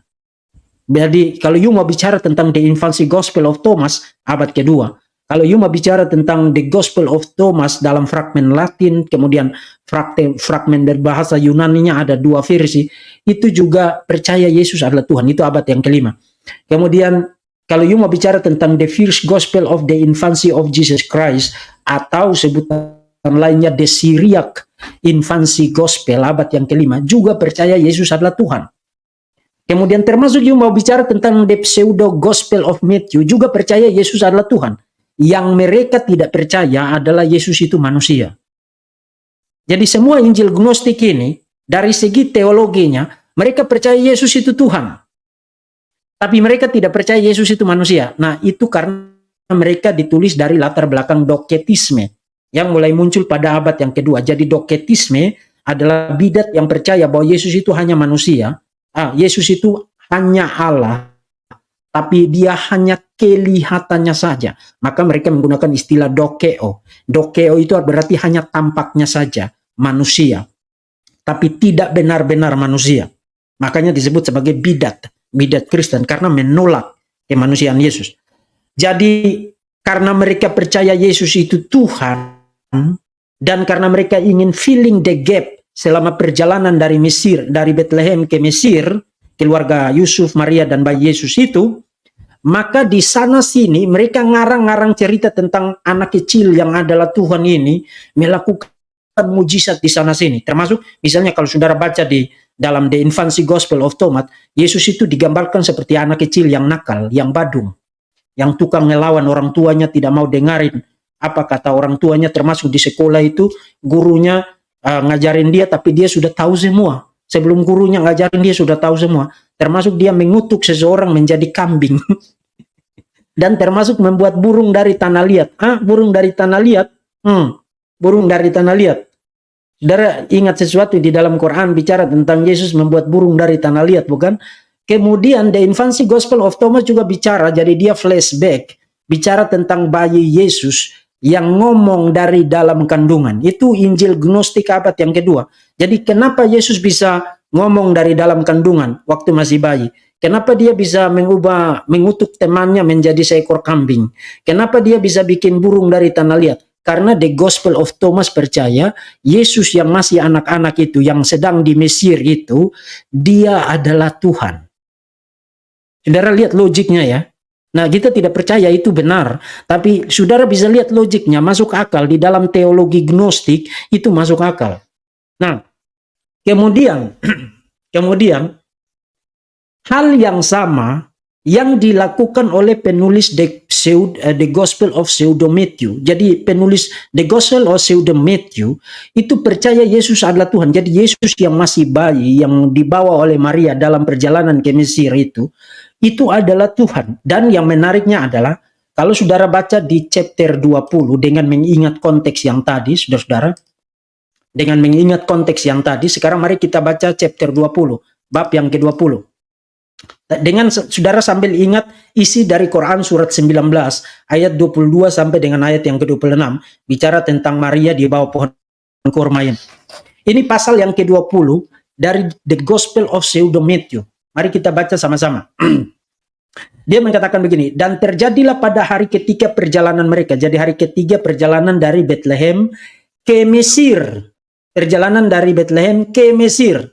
Jadi kalau you mau bicara tentang The Infancy Gospel of Thomas abad kedua, kalau you mau bicara tentang The Gospel of Thomas dalam fragmen Latin, kemudian fragmen berbahasa Yunaninya ada 2 versi, itu juga percaya Yesus adalah Tuhan. Itu abad yang kelima. Kemudian kalau you mau bicara tentang The First Gospel of the Infancy of Jesus Christ atau sebutan lainnya The Syriac Infancy Gospel abad yang kelima, juga percaya Yesus adalah Tuhan. Kemudian termasuk you mau bicara tentang The Pseudo Gospel of Matthew, juga percaya Yesus adalah Tuhan. Yang mereka tidak percaya adalah Yesus itu manusia. Jadi semua Injil Gnostik ini dari segi teologinya mereka percaya Yesus itu Tuhan. Tapi mereka tidak percaya Yesus itu manusia. Nah, itu karena mereka ditulis dari latar belakang doketisme yang mulai muncul pada abad yang kedua. Jadi doketisme adalah bidat yang percaya bahwa Yesus itu hanya manusia. Yesus itu hanya Allah, tapi dia hanya kelihatannya saja. Maka mereka menggunakan istilah dokeo. Dokeo itu berarti hanya tampaknya saja manusia, tapi tidak benar-benar manusia. Makanya disebut sebagai bidat Kristen karena menolak kemanusiaan Yesus. Jadi karena mereka percaya Yesus itu Tuhan dan karena mereka ingin filling the gap selama perjalanan dari Mesir, dari Bethlehem ke Mesir, keluarga Yusuf, Maria, dan bayi Yesus itu, maka di sana sini mereka ngarang-ngarang cerita tentang anak kecil yang adalah Tuhan ini melakukan mujizat di sana sini. Termasuk misalnya kalau saudara baca di dalam The Infancy Gospel of Thomas, Yesus itu digambarkan seperti anak kecil yang nakal, yang badung, yang tukang ngelawan orang tuanya, tidak mau dengarin apa kata orang tuanya. Termasuk di sekolah itu gurunya ngajarin dia, tapi dia sudah tahu semua. Sebelum gurunya ngajarin dia sudah tahu semua. Termasuk dia mengutuk seseorang menjadi kambing. dan termasuk membuat burung dari tanah liat. Burung dari tanah liat? Burung dari tanah liat. Saudara ingat sesuatu di dalam Quran bicara tentang Yesus membuat burung dari tanah liat, bukan? Kemudian The Infancy Gospel of Thomas juga bicara, jadi dia flashback, bicara tentang bayi Yesus yang ngomong dari dalam kandungan. Itu Injil Gnostik abad yang kedua. Jadi kenapa Yesus bisa ngomong dari dalam kandungan waktu masih bayi? Kenapa dia bisa mengutuk temannya menjadi seekor kambing? Kenapa dia bisa bikin burung dari tanah liat? Karena The Gospel of Thomas percaya Yesus yang masih anak-anak itu, yang sedang di Mesir itu, dia adalah Tuhan. Saudara lihat logiknya ya. Nah, kita tidak percaya itu benar, tapi saudara bisa lihat logiknya, masuk akal di dalam teologi Gnostik, itu masuk akal. Nah, kemudian hal yang sama yang dilakukan oleh penulis The Gospel of Pseudo Matthew. Jadi penulis The Gospel of Pseudo Matthew itu percaya Yesus adalah Tuhan. Jadi Yesus yang masih bayi yang dibawa oleh Maria dalam perjalanan ke Mesir itu adalah Tuhan. Dan yang menariknya adalah kalau saudara baca di chapter 20 dengan mengingat konteks yang tadi, saudara-saudara, dengan mengingat konteks yang tadi, sekarang mari kita baca chapter 20, bab yang ke-20. Dengan saudara sambil ingat isi dari Quran surat 19 ayat 22 sampai dengan ayat yang ke-26 bicara tentang Maria di bawah pohon kurma ini. Ini pasal yang ke-20 dari The Gospel of Pseudo Matthew. Mari kita baca sama-sama. Dia mengatakan begini, dan terjadilah pada hari ketiga perjalanan mereka. Jadi hari ketiga perjalanan dari Bethlehem ke Mesir. Perjalanan dari Bethlehem ke Mesir.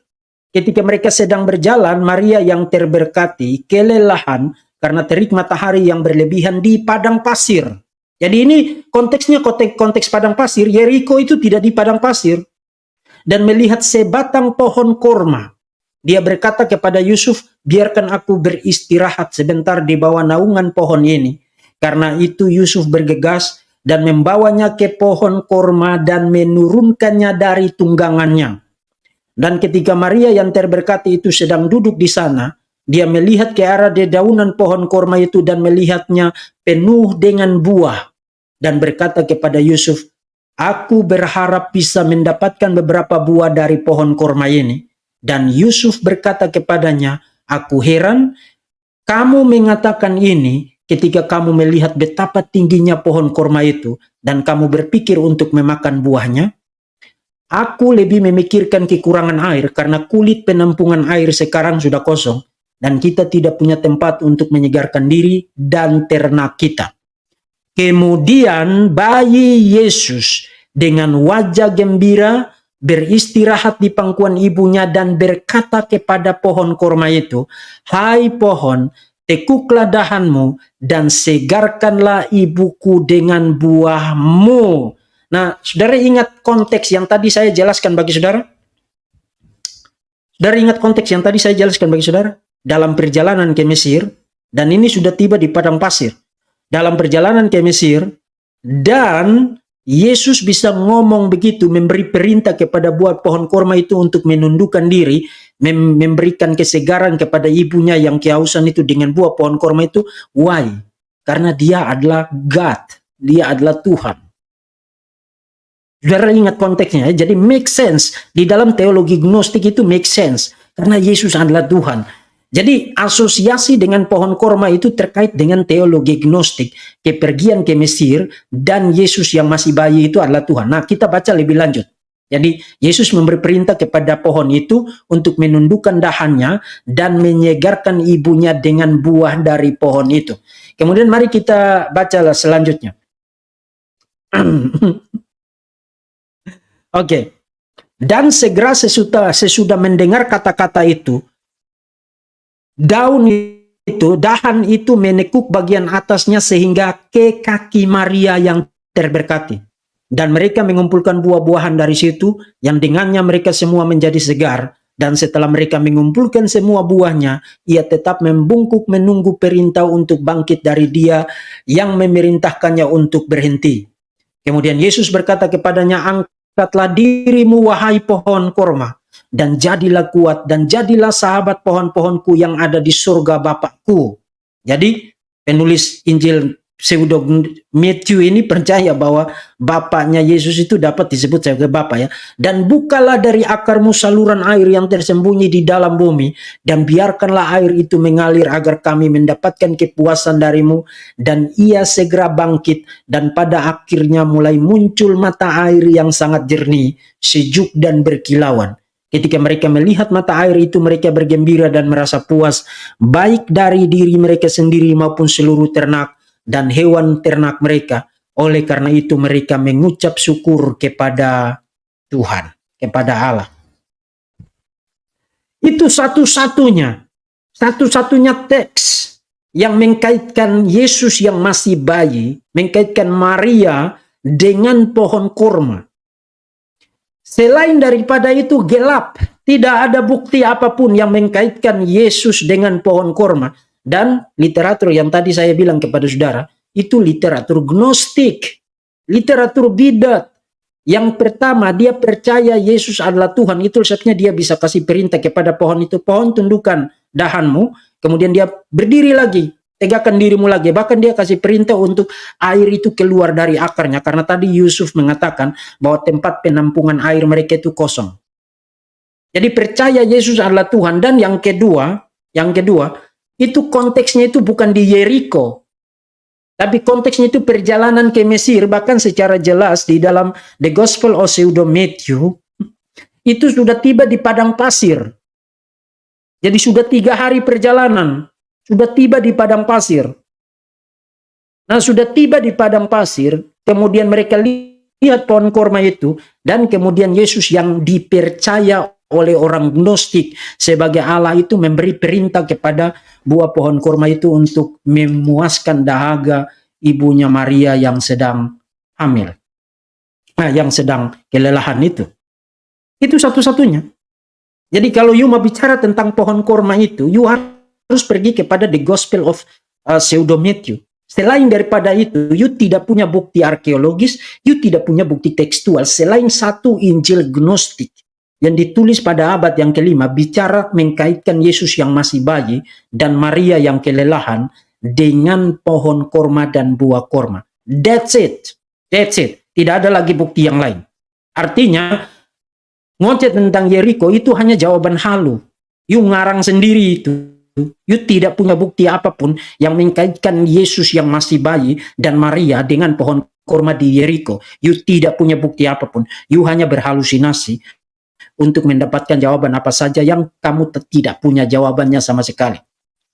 Ketika mereka sedang berjalan, Maria yang terberkati kelelahan karena terik matahari yang berlebihan di padang pasir. Jadi ini konteksnya konteks padang pasir. Yeriko itu tidak di padang pasir. Dan melihat sebatang pohon korma. Dia berkata kepada Yusuf, biarkan aku beristirahat sebentar di bawah naungan pohon ini. Karena itu Yusuf bergegas dan membawanya ke pohon korma dan menurunkannya dari tunggangannya. Dan ketika Maria yang terberkati itu sedang duduk di sana, dia melihat ke arah dedaunan pohon korma itu dan melihatnya penuh dengan buah. Dan berkata kepada Yusuf, aku berharap bisa mendapatkan beberapa buah dari pohon korma ini. Dan Yusuf berkata kepadanya, aku heran kamu mengatakan ini ketika kamu melihat betapa tingginya pohon korma itu dan kamu berpikir untuk memakan buahnya. Aku lebih memikirkan kekurangan air karena kulit penampungan air sekarang sudah kosong dan kita tidak punya tempat untuk menyegarkan diri dan ternak kita. Kemudian bayi Yesus dengan wajah gembira beristirahat di pangkuan ibunya dan berkata kepada pohon korma itu, hai pohon, tekuklah dahanmu dan segarkanlah ibuku dengan buahmu. Nah, saudara ingat konteks yang tadi saya jelaskan bagi saudara? Saudara ingat konteks yang tadi saya jelaskan bagi saudara? Dalam perjalanan ke Mesir, dan ini sudah tiba di padang pasir. Dalam perjalanan ke Mesir, dan Yesus bisa ngomong begitu, memberi perintah kepada buah pohon korma itu untuk menundukkan diri, memberikan kesegaran kepada ibunya yang kehausan itu dengan buah pohon korma itu. Why? Karena dia adalah God, dia adalah Tuhan. Saudara ingat konteksnya, jadi make sense. Di dalam teologi Gnostik itu make sense. Karena Yesus adalah Tuhan. Jadi asosiasi dengan pohon korma itu terkait dengan teologi Gnostik. Kepergian ke Mesir dan Yesus yang masih bayi itu adalah Tuhan. Nah, kita baca lebih lanjut. Jadi Yesus memberi perintah kepada pohon itu untuk menundukkan dahannya dan menyegarkan ibunya dengan buah dari pohon itu. Kemudian mari kita bacalah selanjutnya. Oke. Dan segera sesudah mendengar kata-kata itu, dahan itu menekuk bagian atasnya sehingga ke kaki Maria yang terberkati. Dan mereka mengumpulkan buah-buahan dari situ yang dengannya mereka semua menjadi segar. Dan setelah mereka mengumpulkan semua buahnya, ia tetap membungkuk menunggu perintah untuk bangkit dari dia yang memerintahkannya untuk berhenti. Kemudian Yesus berkata kepadanya, angkatlah dirimu wahai pohon korma, dan jadilah kuat, dan jadilah sahabat pohon-pohonku yang ada di surga Bapakku. Jadi penulis Injil pseudo Matthew ini percaya bahwa bapaknya Yesus itu dapat disebut sebagai Bapa ya. Dan bukalah dari akarmu saluran air yang tersembunyi di dalam bumi, dan biarkanlah air itu mengalir agar kami mendapatkan kepuasan darimu. Dan ia segera bangkit, dan pada akhirnya mulai muncul mata air yang sangat jernih, sejuk dan berkilauan. Ketika mereka melihat mata air itu, mereka bergembira dan merasa puas, baik dari diri mereka sendiri maupun seluruh ternak dan hewan ternak mereka. Oleh karena itu mereka mengucap syukur kepada Tuhan, kepada Allah. Itu satu-satunya teks yang mengkaitkan Yesus yang masih bayi, mengkaitkan Maria dengan pohon kurma. Selain daripada itu gelap, tidak ada bukti apapun yang mengkaitkan Yesus dengan pohon kurma. Dan literatur yang tadi saya bilang kepada saudara, itu literatur gnostik, literatur bidat. Yang pertama, dia percaya Yesus adalah Tuhan, itu sebabnya dia bisa kasih perintah kepada pohon itu, pohon tundukkan dahanmu, kemudian dia berdiri lagi, tegakkan dirimu lagi. Bahkan dia kasih perintah untuk air itu keluar dari akarnya, karena tadi Yusuf mengatakan bahwa tempat penampungan air mereka itu kosong. Jadi percaya Yesus adalah Tuhan. Dan yang kedua, itu konteksnya itu bukan di Yeriko, tapi konteksnya itu perjalanan ke Mesir. Bahkan secara jelas di dalam The Gospel of Pseudo Matthew, itu sudah tiba di padang pasir. Jadi sudah 3 hari perjalanan, sudah tiba di padang pasir. Nah, sudah tiba di padang pasir, kemudian mereka lihat pohon korma itu, dan kemudian Yesus yang dipercaya oleh orang Gnostik sebagai Allah itu memberi perintah kepada buah pohon kurma itu untuk memuaskan dahaga ibunya Maria yang sedang hamil. Nah, yang sedang kelelahan itu. Itu satu-satunya. Jadi kalau you mau bicara tentang pohon kurma itu, you harus pergi kepada The Gospel of Pseudo Matthew. Selain daripada itu, you tidak punya bukti arkeologis, you tidak punya bukti tekstual selain satu Injil Gnostik yang ditulis pada abad yang ke-5, bicara mengkaitkan Yesus yang masih bayi dan Maria yang kelelahan dengan pohon korma dan buah korma. That's it. Tidak ada lagi bukti yang lain. Artinya, ngoceh tentang Yeriko itu hanya jawaban halu. You ngarang sendiri itu. You tidak punya bukti apapun yang mengkaitkan Yesus yang masih bayi dan Maria dengan pohon korma di Yeriko. You tidak punya bukti apapun. You hanya berhalusinasi untuk mendapatkan jawaban apa saja yang kamu tidak punya jawabannya sama sekali.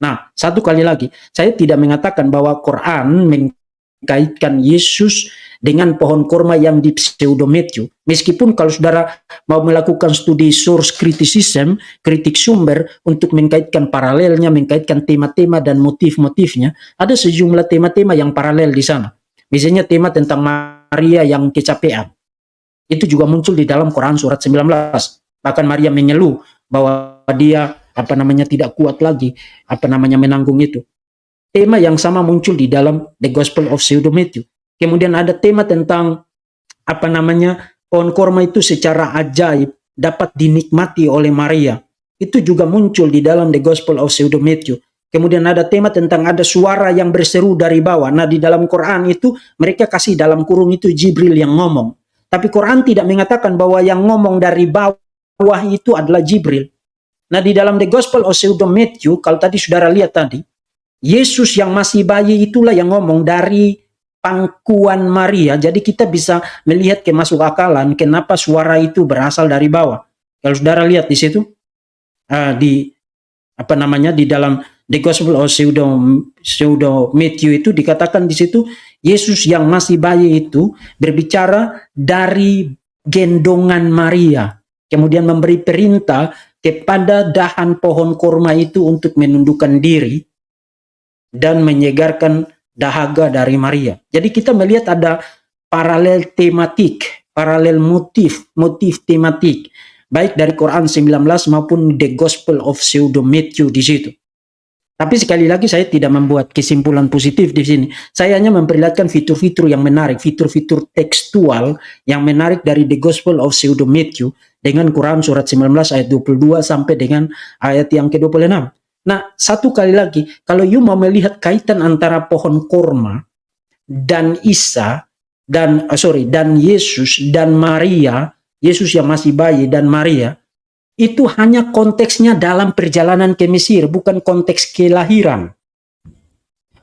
Nah, satu kali lagi, saya tidak mengatakan bahwa Quran mengkaitkan Yesus dengan pohon korma yang di Pseudo Matthew. Meskipun kalau saudara mau melakukan studi source criticism, kritik sumber untuk mengkaitkan paralelnya, mengkaitkan tema-tema dan motif-motifnya, ada sejumlah tema-tema yang paralel di sana. Misalnya tema tentang Maria yang kecapean. Itu juga muncul di dalam Quran surat 19. Bahkan Maria mengeluh bahwa dia tidak kuat lagi menanggung itu. Tema yang sama muncul di dalam The Gospel of Pseudo Matthew. Kemudian ada tema tentang pohon korma itu secara ajaib dapat dinikmati oleh Maria. Itu juga muncul di dalam The Gospel of Pseudo Matthew. Kemudian ada tema tentang ada suara yang berseru dari bawah. Nah, di dalam Quran itu mereka kasih dalam kurung itu Jibril yang ngomong. Tapi Quran tidak mengatakan bahwa yang ngomong dari bawah itu adalah Jibril. Nah, di dalam The Gospel of Pseudo Matthew, kalau tadi saudara lihat tadi, Yesus yang masih bayi itulah yang ngomong dari pangkuan Maria. Jadi kita bisa melihat kemasuk akalan kenapa suara itu berasal dari bawah. Kalau saudara lihat di situ, di dalam The Gospel of Pseudo Matthew itu dikatakan di situ Yesus yang masih bayi itu berbicara dari gendongan Maria, kemudian memberi perintah kepada dahan pohon korma itu untuk menundukkan diri dan menyegarkan dahaga dari Maria. Jadi kita melihat ada paralel tematik, paralel motif tematik, baik dari Quran 19 maupun The Gospel of Pseudo Matthew di situ. Tapi sekali lagi saya tidak membuat kesimpulan positif di sini. Saya hanya memperlihatkan fitur-fitur yang menarik, fitur-fitur tekstual yang menarik dari The Gospel of Pseudo Matthew dengan Quran surat 19 ayat 22 sampai dengan ayat yang ke-26. Nah, satu kali lagi, kalau you mau melihat kaitan antara pohon korma dan Isa dan Yesus dan Maria, Yesus yang masih bayi dan Maria, itu hanya konteksnya dalam perjalanan ke Mesir, bukan konteks kelahiran.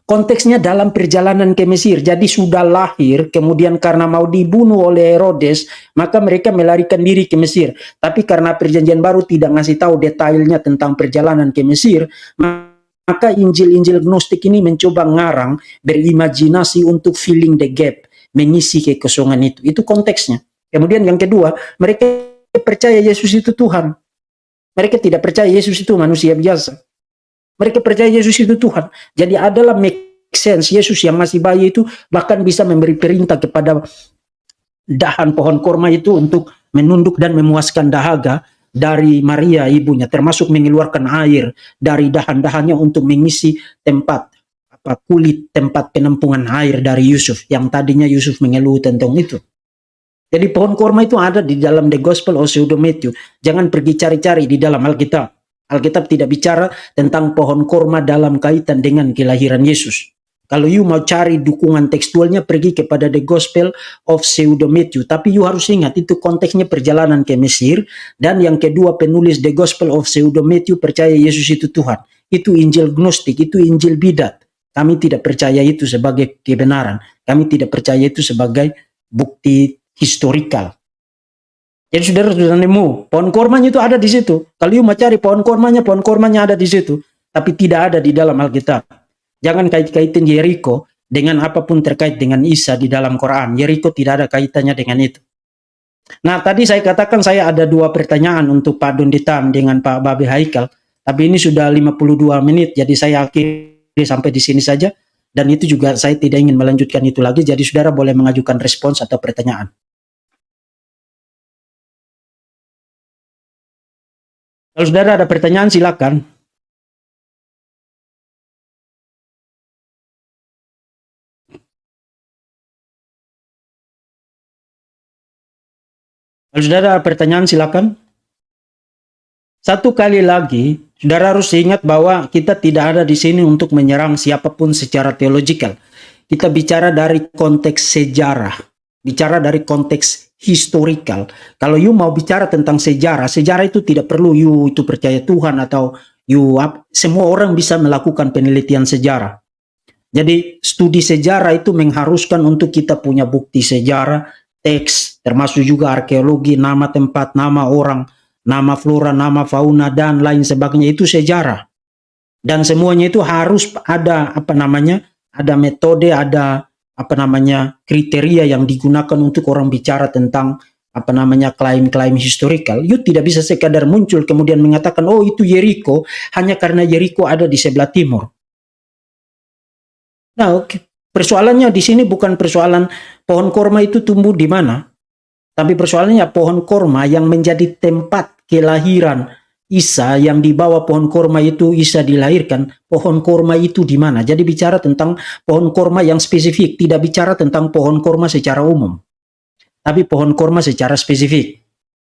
Konteksnya dalam perjalanan ke Mesir. Jadi sudah lahir, kemudian karena mau dibunuh oleh Herodes, maka mereka melarikan diri ke Mesir. Tapi karena perjanjian baru tidak ngasih tahu detailnya tentang perjalanan ke Mesir, maka Injil-Injil Gnostik ini mencoba ngarang, berimajinasi untuk filling the gap, mengisi kekosongan itu. Itu konteksnya. Kemudian yang kedua, mereka percaya Yesus itu Tuhan. Mereka tidak percaya Yesus itu manusia biasa. Mereka percaya Yesus itu Tuhan. Jadi adalah make sense, Yesus yang masih bayi itu bahkan bisa memberi perintah kepada dahan pohon korma itu untuk menunduk dan memuaskan dahaga dari Maria ibunya, termasuk mengeluarkan air dari dahan-dahannya untuk mengisi tempat kulit tempat penampungan air dari Yusuf, yang tadinya Yusuf mengeluh tentang itu. Jadi pohon korma itu ada di dalam The Gospel of Pseudo Matthew. Jangan pergi cari-cari di dalam Alkitab. Alkitab tidak bicara tentang pohon korma dalam kaitan dengan kelahiran Yesus. Kalau you mau cari dukungan tekstualnya, pergi kepada The Gospel of Pseudo Matthew. Tapi you harus ingat, itu konteksnya perjalanan ke Mesir. Dan yang kedua, penulis The Gospel of Pseudo Matthew percaya Yesus itu Tuhan. Itu Injil Gnostik, itu Injil bidat. Kami tidak percaya itu sebagai kebenaran. Kami tidak percaya itu sebagai bukti historikal. Jadi saudara sudah nemu, pohon kormanya itu ada di situ. Kalau you mau cari pohon kormanya ada di situ. Tapi tidak ada di dalam Alkitab. Jangan kait-kaitin Yeriko dengan apapun terkait dengan Isa di dalam Quran. Yeriko tidak ada kaitannya dengan itu. Nah, tadi saya katakan saya ada 2 pertanyaan untuk Pak Donditam dengan Pak Babe Haikal. Tapi ini sudah 52 menit, jadi saya akhiri sampai di sini saja. Dan itu juga saya tidak ingin melanjutkan itu lagi. Jadi saudara boleh mengajukan respons atau pertanyaan. Kalau saudara ada pertanyaan, silakan. Kalau saudara ada pertanyaan, silakan. Satu kali lagi, saudara harus ingat bahwa kita tidak ada di sini untuk menyerang siapapun secara teologikal. Kita bicara dari konteks sejarah, bicara dari konteks historikal. Kalau you mau bicara tentang sejarah, sejarah itu tidak perlu you itu percaya Tuhan atau semua orang bisa melakukan penelitian sejarah. Jadi studi sejarah itu mengharuskan untuk kita punya bukti sejarah, teks, termasuk juga arkeologi, nama tempat, nama orang, nama flora, nama fauna, dan lain sebagainya. Itu sejarah. Dan semuanya itu harus ada ada metode, ada kriteria yang digunakan untuk orang bicara tentang klaim-klaim historikal. You tidak bisa sekadar muncul kemudian mengatakan, oh itu Yeriko, hanya karena Yeriko ada di sebelah timur. Nah, persoalannya di sini bukan persoalan pohon korma itu tumbuh di mana, tapi persoalannya pohon korma yang menjadi tempat kelahiran Isa, yang di bawah pohon korma itu Isa dilahirkan, pohon korma itu di mana? Jadi bicara tentang pohon korma yang spesifik, tidak bicara tentang pohon korma secara umum, tapi pohon korma secara spesifik.